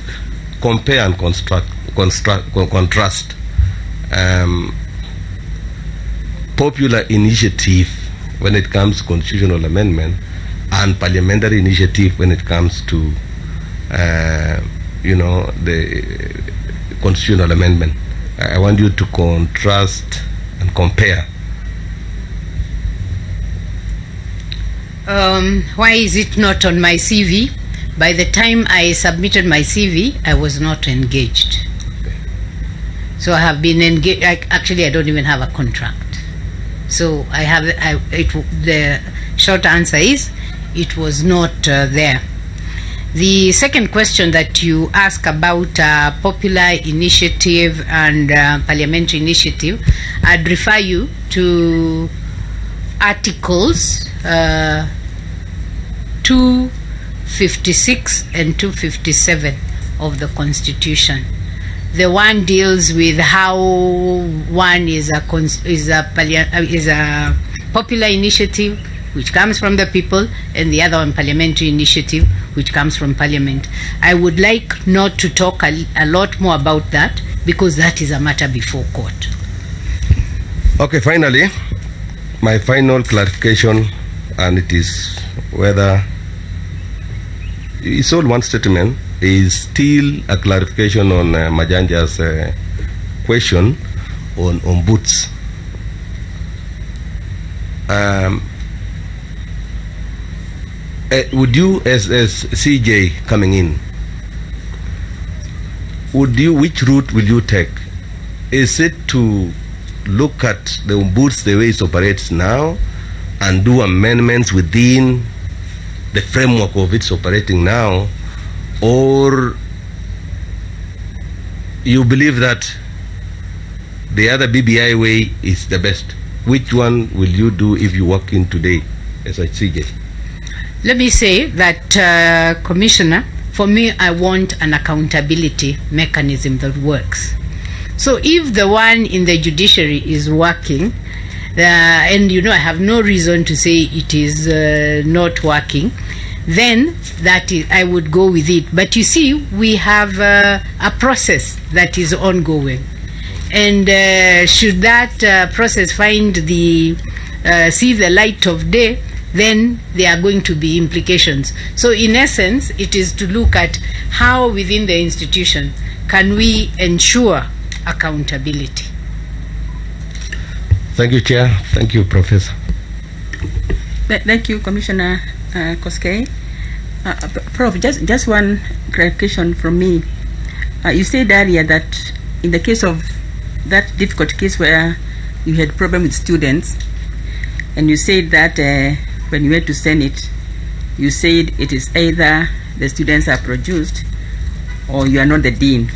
compare and contrast popular initiative when it comes to constitutional amendment and parliamentary initiative when it comes to the constitutional amendment. I want you to contrast and compare. Why is it not on my CV? By the time I submitted my CV, I was not engaged. So I have been engaged. Actually, I don't even have a contract. So the short answer is it was not there. The second question that you ask about popular initiative and parliamentary initiative, I'd refer you to Articles 256 and 257 of the Constitution. The one deals with how one is a popular initiative which comes from the people, and the other one parliamentary initiative which comes from Parliament. I would like not to talk a lot more about that because that is a matter before court. Okay, finally, my final clarification, and it is whether it's all one statement, is still a clarification on Majanja's question on boots. Would you, as CJ coming in, which route will you take? Is it to look at the ombuds the way it operates now and do amendments within the framework of its operating now, or you believe that the other BBI way is the best? Which one will you do if you walk in today as a CJ? Let me say that, Commissioner, for me, I want an accountability mechanism that works. So if the one in the judiciary is working, and I have no reason to say it is not working, then that is, I would go with it. But you see, we have a process that is ongoing, and should that process find see the light of day, then there are going to be implications. So in essence, it is to look at how within the institution can we ensure accountability. Thank you, Chair. Thank you, Professor. Thank you, Commissioner Koskei. Prof, just one clarification from me. You said earlier that in the case of that difficult case where you had problem with students, and you said that when you went to Senate, you said it is either the students are produced or you are not the dean.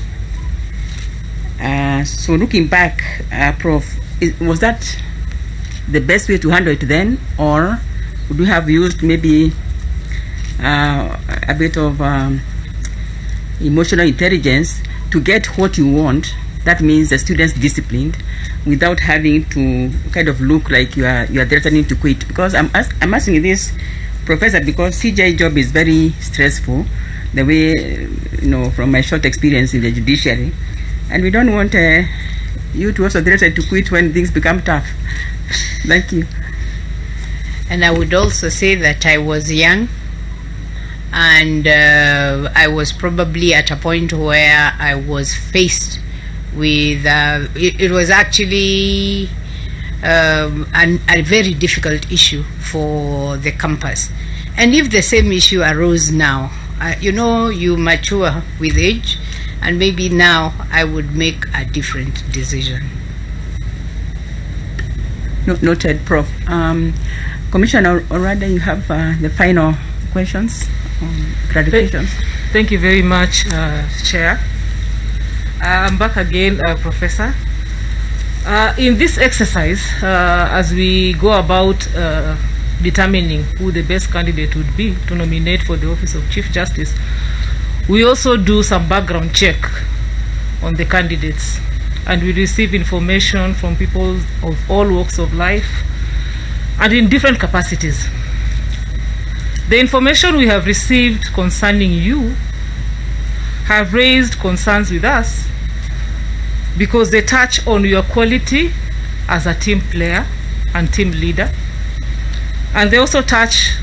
So looking back, Prof, was that the best way to handle it then, or would you have used maybe a bit of emotional intelligence to get what you want? That means the students disciplined without having to kind of look like you are threatening to quit. Because I'm asking this, Professor, because CJ job is very stressful, the way, from my short experience in the judiciary, and we don't want you to also threaten to quit when things become tough. Thank you. And I would also say that I was young, and I was probably at a point where I was faced with, it was actually a very difficult issue for the campus. And if the same issue arose now, you mature with age, and maybe now I would make a different decision. Noted, Prof. Commissioner, already you have the final questions, clarifications. Thank you very much, Chair. I'm back again, Professor. In this exercise, as we go about determining who the best candidate would be to nominate for the office of Chief Justice, we also do some background check on the candidates, and we receive information from people of all walks of life and in different capacities. The information we have received concerning you have raised concerns with us because they touch on your quality as a team player and team leader, and they also touch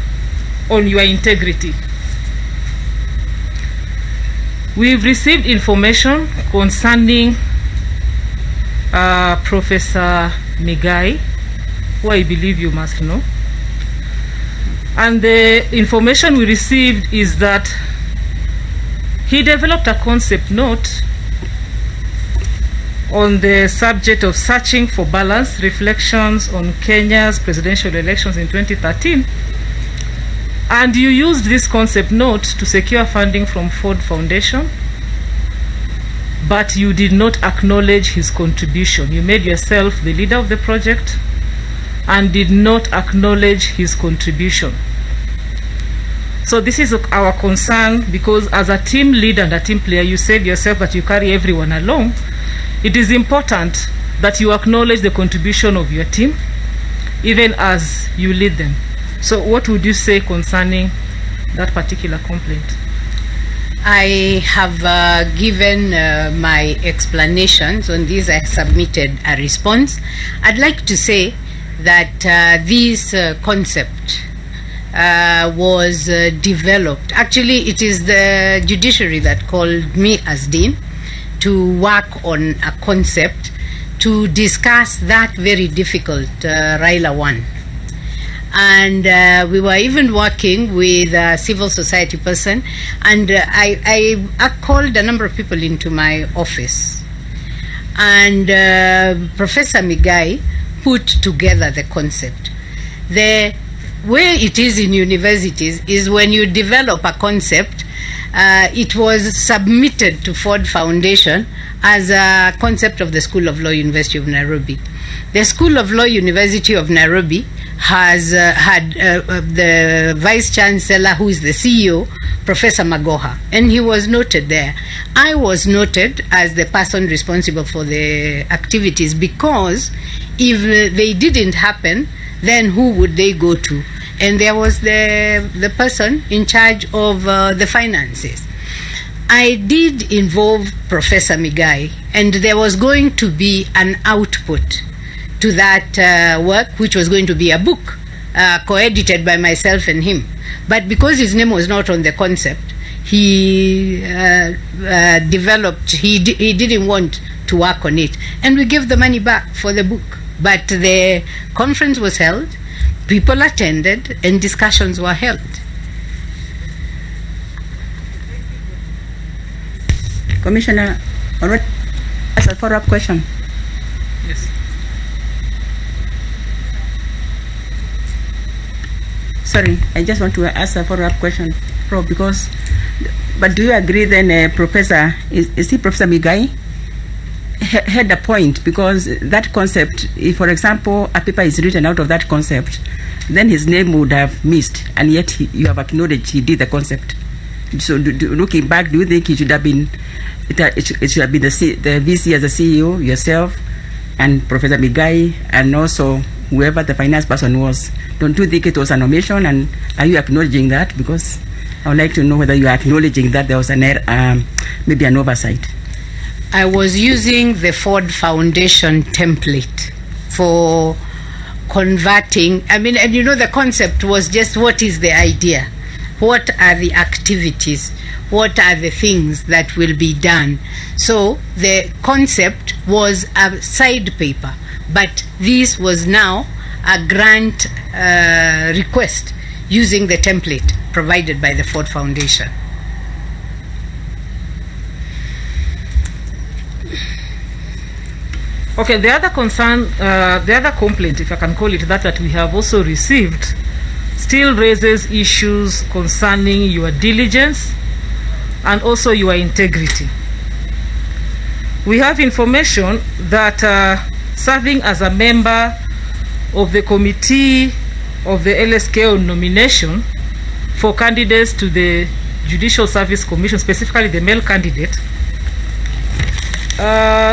on your integrity. We've received information concerning Professor Migai, who I believe you must know. And the information we received is that he developed a concept note on the subject of searching for balance, reflections on Kenya's presidential elections in 2013. And you used this concept note to secure funding from Ford Foundation, but you did not acknowledge his contribution. You made yourself the leader of the project and did not acknowledge his contribution. So this is our concern, because as a team leader and a team player, you said yourself that you carry everyone along. It is important that you acknowledge the contribution of your team, even as you lead them. So what would you say concerning that particular complaint? I have given my explanations on this. I submitted a response. I'd like to say that this concept was developed. Actually, it is the judiciary that called me as dean to work on a concept to discuss that very difficult Raila 1. And we were even working with a civil society person, and I called a number of people into my office, and Professor Migai put together the concept. The way it is in universities is when you develop a concept, it was submitted to Ford Foundation as a concept of the School of Law, University of Nairobi. The School of Law, University of Nairobi has had the Vice Chancellor, who is the CEO, Professor Magoha, and he was noted there. I was noted as the person responsible for the activities, because if they didn't happen, then who would they go to? And there was the person in charge of the finances. I did involve Professor Migai, and there was going to be an output to that work, which was going to be a book co-edited by myself and him. But because his name was not on the concept, he developed, he didn't want to work on it, and we gave the money back for the book. But the conference was held, people attended, and discussions were held. Commissioner, already as a follow-up question. Yes. Sorry, I just want to ask a follow-up question, Prof, because, but do you agree then, Professor, is he Professor Migai had a point? Because that concept, if, for example, a paper is written out of that concept, then his name would have missed, and yet you have acknowledged he did the concept. So looking back, do you think it should have been, it should have been the VC as the CEO, yourself, and Professor Migai, and also whoever the finance person was? Don't you think it was an omission, and are you acknowledging that? Because I would like to know whether you are acknowledging that there was an maybe an oversight. I was using the Ford Foundation template for converting. I mean, and you know, the concept was just, what is the idea? What are the activities? What are the things that will be done? So the concept was a side paper, but this was now a grant request using the template provided by the Ford Foundation. Okay, the other concern, the other complaint, if I can call it that we have also received, still raises issues concerning your diligence and also your integrity. We have information that serving as a member of the committee of the LSK on nomination for candidates to the Judicial Service Commission, specifically the male candidate,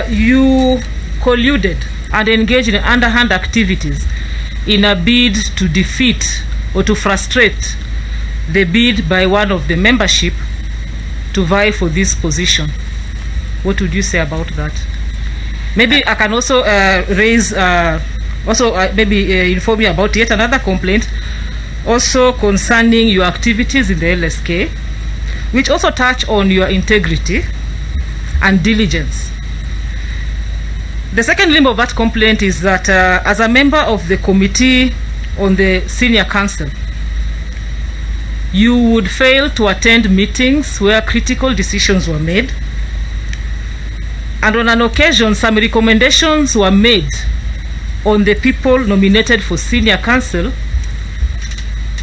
you colluded and engaged in underhand activities in a bid to defeat or to frustrate the bid by one of the membership to vie for this position. What would you say about that? Maybe I can also raise, maybe inform you about yet another complaint, also concerning your activities in the LSK, which also touch on your integrity and diligence. The second limb of that complaint is that as a member of the committee on the senior council, you would fail to attend meetings where critical decisions were made, and on an occasion some recommendations were made on the people nominated for senior council.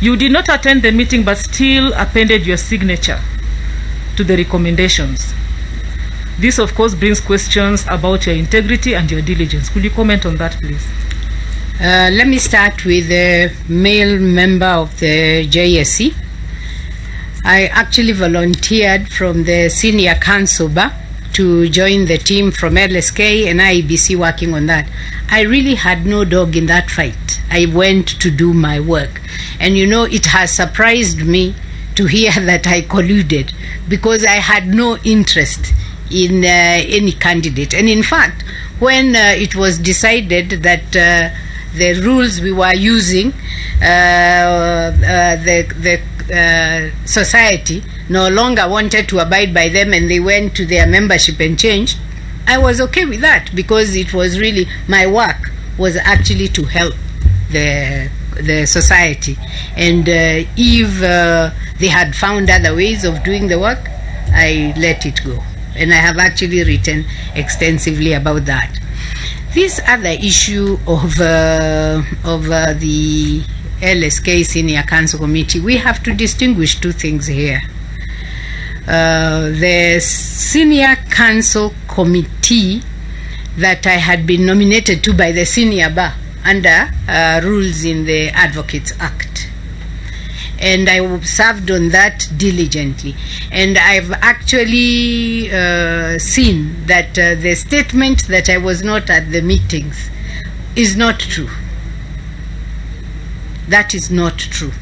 You did not attend the meeting but still appended your signature to the recommendations. This, of course, brings questions about your integrity and your diligence. Could you comment on that, please? Let me start with the male member of the JSC. I actually volunteered from the senior council bar to join the team from LSK and IEBC working on that. I really had no dog in that fight. I went to do my work. And you know, it has surprised me to hear that I colluded, because I had no interest in any candidate. And in fact, when it was decided that the rules we were using, the society no longer wanted to abide by them and they went to their membership and changed, I was okay with that, because it was really, my work was actually to help the society. And if they had found other ways of doing the work, I let it go. And I have actually written extensively about that. This other issue of the LSK Senior Council Committee, we have to distinguish two things here. The Senior Council Committee that I had been nominated to by the Senior Bar under rules in the Advocates Act. And I served on that diligently. And I've actually seen that the statement that I was not at the meetings is not true. That is not true.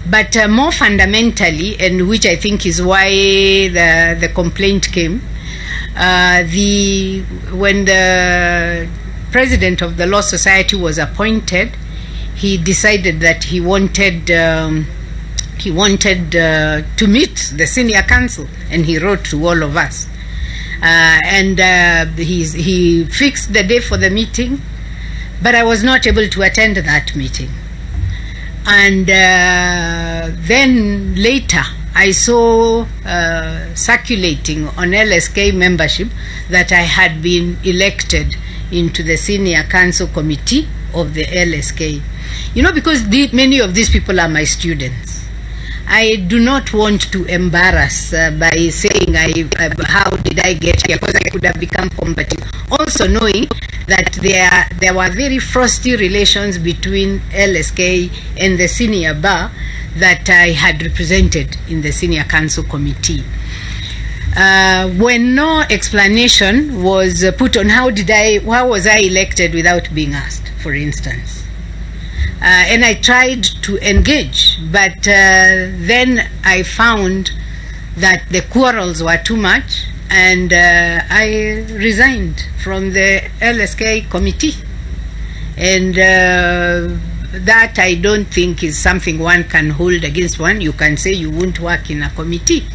But more fundamentally, and which I think is why the complaint came, when the president of the Law Society was appointed, he decided that he wanted to meet the senior council, and he wrote to all of us. He fixed the day for the meeting, but I was not able to attend that meeting. And then later I saw circulating on LSK membership that I had been elected into the Senior Council Committee of the LSK. You know, because many of these people are my students, I do not want to embarrass by saying how did I get here, because I could have become combative. Also knowing that there were very frosty relations between LSK and the senior bar that I had represented in the Senior Council Committee. When no explanation was put on how was I elected without being asked, for instance. And I tried to engage, but then I found that the quarrels were too much, and I resigned from the LSK committee. And that I don't think is something one can hold against one. You can say you won't work in a committee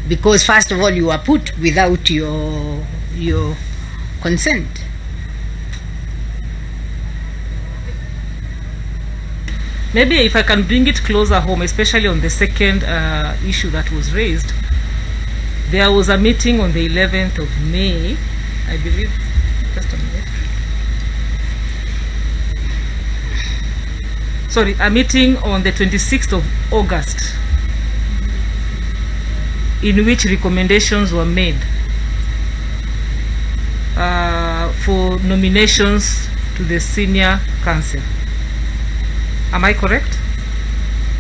because first of all you are put without your consent. Maybe if I can bring it closer home, especially on the second issue that was raised, there was a meeting on the 11th of May, I believe. Just a minute. Sorry, a meeting on the 26th of August in which recommendations were made for nominations to the senior council. Am I correct?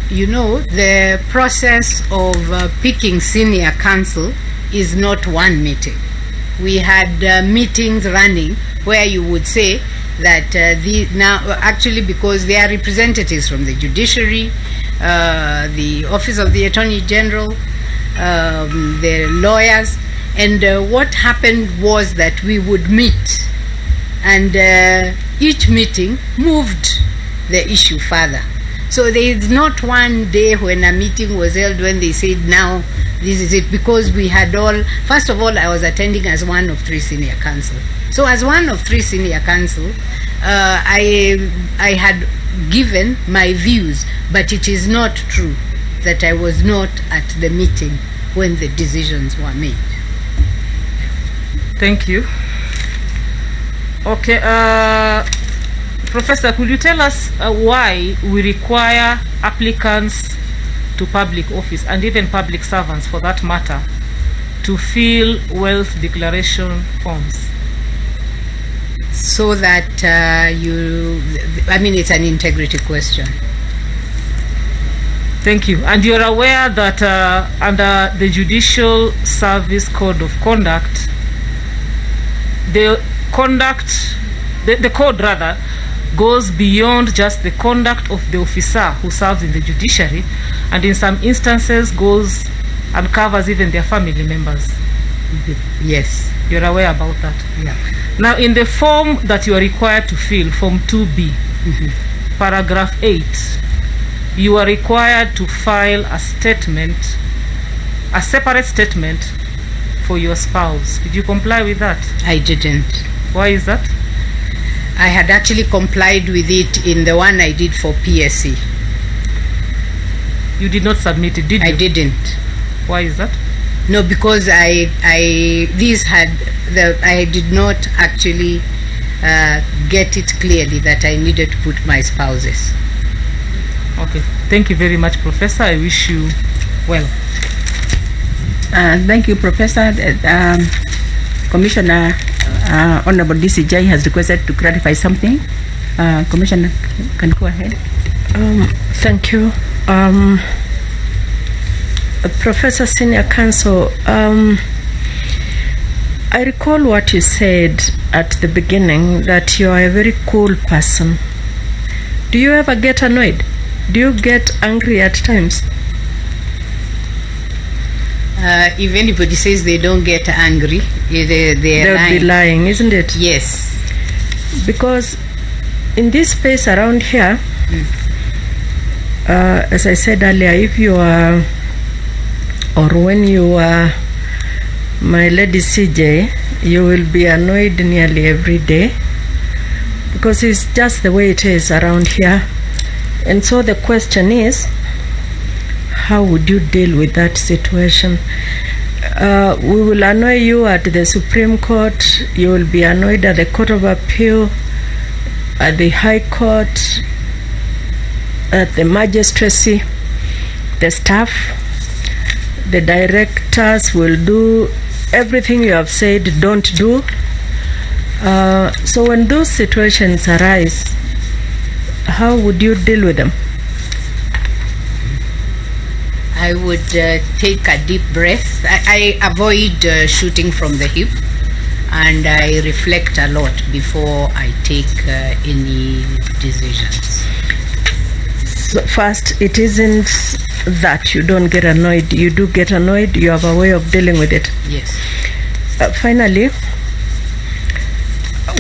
You know, the process of picking senior council is not one meeting. We had meetings running where you would say that actually because they are representatives from the judiciary, the office of the attorney general, the lawyers, and what happened was that we would meet, and each meeting moved the issue further. So there is not one day when a meeting was held when they said now this is it, because we had all, first of all I was attending as one of 3 senior council. So as one of 3 senior council, I had given my views, but it is not true that I was not at the meeting when the decisions were made. Thank you. Okay, Professor, could you tell us why we require applicants to public office, and even public servants for that matter, to fill wealth declaration forms? So that it's an integrity question. Thank you. And you're aware that under the Judicial Service Code of Conduct, the code rather goes beyond just the conduct of the officer who serves in the judiciary, and in some instances goes and covers even their family members. Yes. You're aware about that? Yeah. Now, in the form that you are required to fill, Form 2B, paragraph 8, you are required to file a statement, a separate statement for your spouse. Did you comply with that? I didn't. Why is that? I had actually complied with it in the one I did for PSC. You did not submit it, did you? I didn't. Why is that? No, because I did not actually get it clearly that I needed to put my spouses. Okay, thank you very much, Professor. I wish you well. Thank you, Professor. Commissioner, Honorable DCJ has requested to clarify something. Commissioner, can go ahead. Thank you. Professor Senior Counsel, I recall what you said at the beginning, that you are a very cool person. Do you ever get annoyed? Do you get angry at times? If anybody says they don't get angry, they'll be lying, isn't it? Yes. Because in this space around here, as I said earlier, if you are, or when you are my lady CJ, you will be annoyed nearly every day, because it's just the way it is around here. And so the question is, how would you deal with that situation? We will annoy you at the Supreme Court, you will be annoyed at the Court of Appeal, at the High Court, at the magistracy, the staff, the directors will do everything you have said don't do. So when those situations arise, how would you deal with them? I would take a deep breath. I avoid shooting from the hip, and I reflect a lot before I take any decisions. So first, it isn't that you don't get annoyed. You do get annoyed. You have a way of dealing with it. Yes. Finally,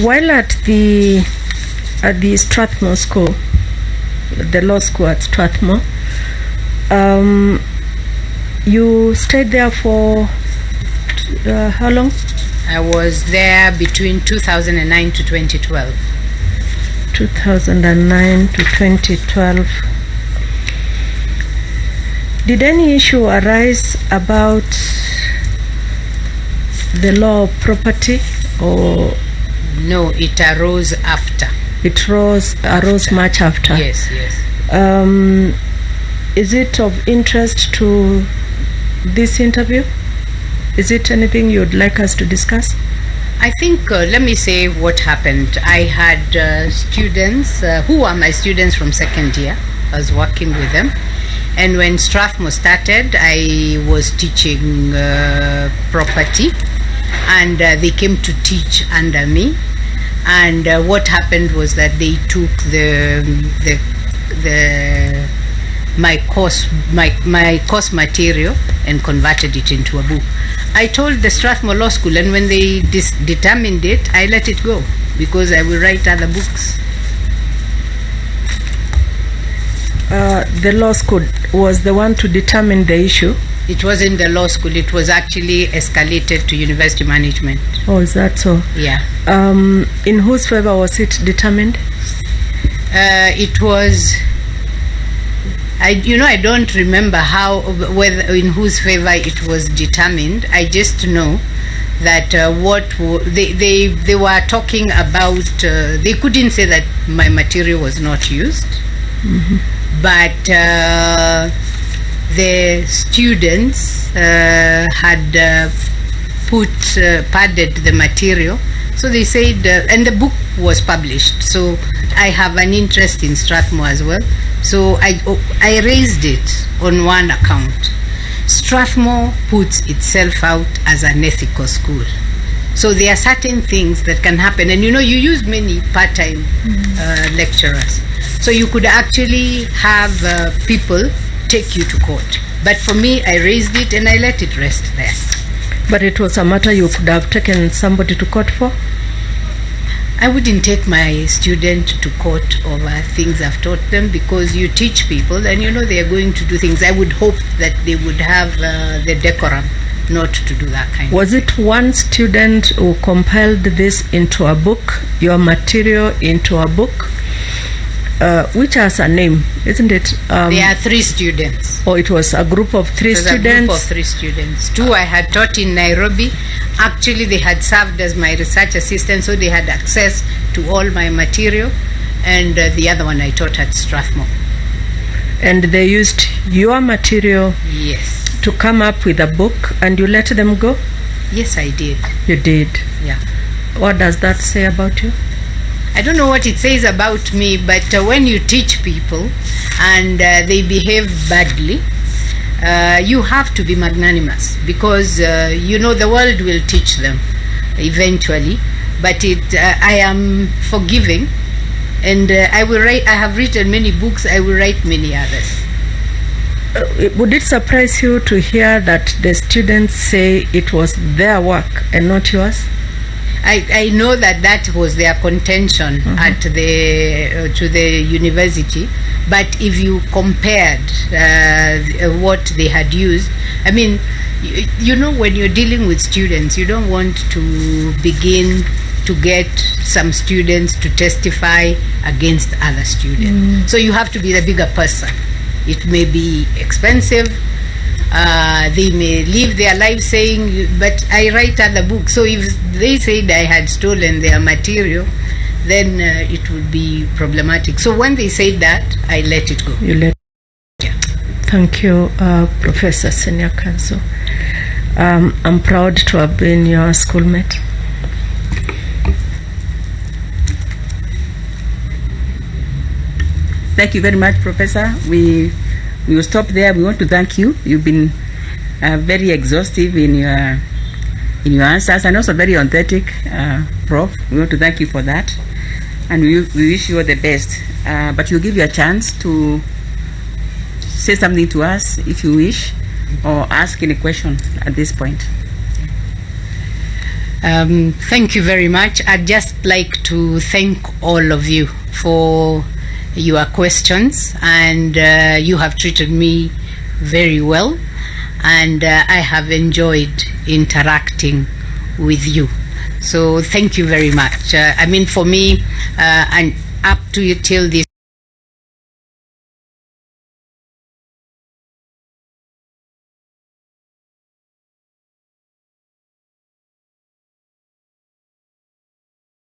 while at the at the Strathmore School, the law school at Strathmore. You stayed there for how long? I was there between 2009 to 2012. 2009 to 2012. Did any issue arise about the law of property, or? No, it arose after. It arose much after. Yes, yes. Is it of interest to this interview? Is it anything you'd like us to discuss? I think, let me say what happened. I had students who were my students from second year. I was working with them. And when Strathmore started, I was teaching property, and they came to teach under me. And what happened was that they took my course material and converted it into a book. I told the Strathmore Law School, and when they determined it, I let it go because I will write other books. The law school was the one to determine the issue? It wasn't the law school, it was actually escalated to university management. Oh, is that so? Yeah. In whose favor was it determined? It was, I don't remember whether in whose favor it was determined. I just know that they were talking about, they couldn't say that my material was not used, but the students had padded the material. So they said, and the book was published. So I have an interest in Strathmore as well. So I raised it on one account. Strathmore puts itself out as an ethical school. So there are certain things that can happen. And you use many part-time lecturers. So you could actually have people take you to court. But for me, I raised it and I let it rest there. But it was a matter you could have taken somebody to court for? I wouldn't take my student to court over things I've taught them, because you teach people and they are going to do things. I would hope that they would have the decorum not to do that kind of thing. Was it one student who compiled this into a book, your material into a book, which has a name, isn't it? There are 3 students. Oh, it was a group of 3 students? A group of 3 students. 2 I had taught in Nairobi. Actually, they had served as my research assistant, so they had access to all my material. And the other one I taught at Strathmore. And they used your material? Yes. To come up with a book, and you let them go? Yes, I did. You did? Yeah. What does that say about you? I don't know what it says about me, but when you teach people and they behave badly, you have to be magnanimous, because the world will teach them eventually. But I am forgiving, and I will write. I have written many books. I will write many others. Would it surprise you to hear that the students say it was their work and not yours? I know that was their contention at to the university, but if you compared what they had used, I mean, when you're dealing with students, you don't want to begin to get some students to testify against other students. So you have to be the bigger person. It may be expensive. They may live their life saying, but I write other books. So if they said I had stolen their material, then it would be problematic. So when they said that, I let it go. You let it. Yeah. Thank you, Professor Senior Counsel. I'm proud to have been your schoolmate. Thank you very much, Professor. We will stop there. We want to thank you. You've been very exhaustive in your answers, and also very authentic, Prof. We want to thank you for that, and we wish you all the best. But we'll give you a chance to say something to us if you wish, or ask any question at this point. Thank you very much. I'd just like to thank all of you for your questions, and you have treated me very well, and I have enjoyed interacting with you. So thank you very much. I mean, for me, and up to till this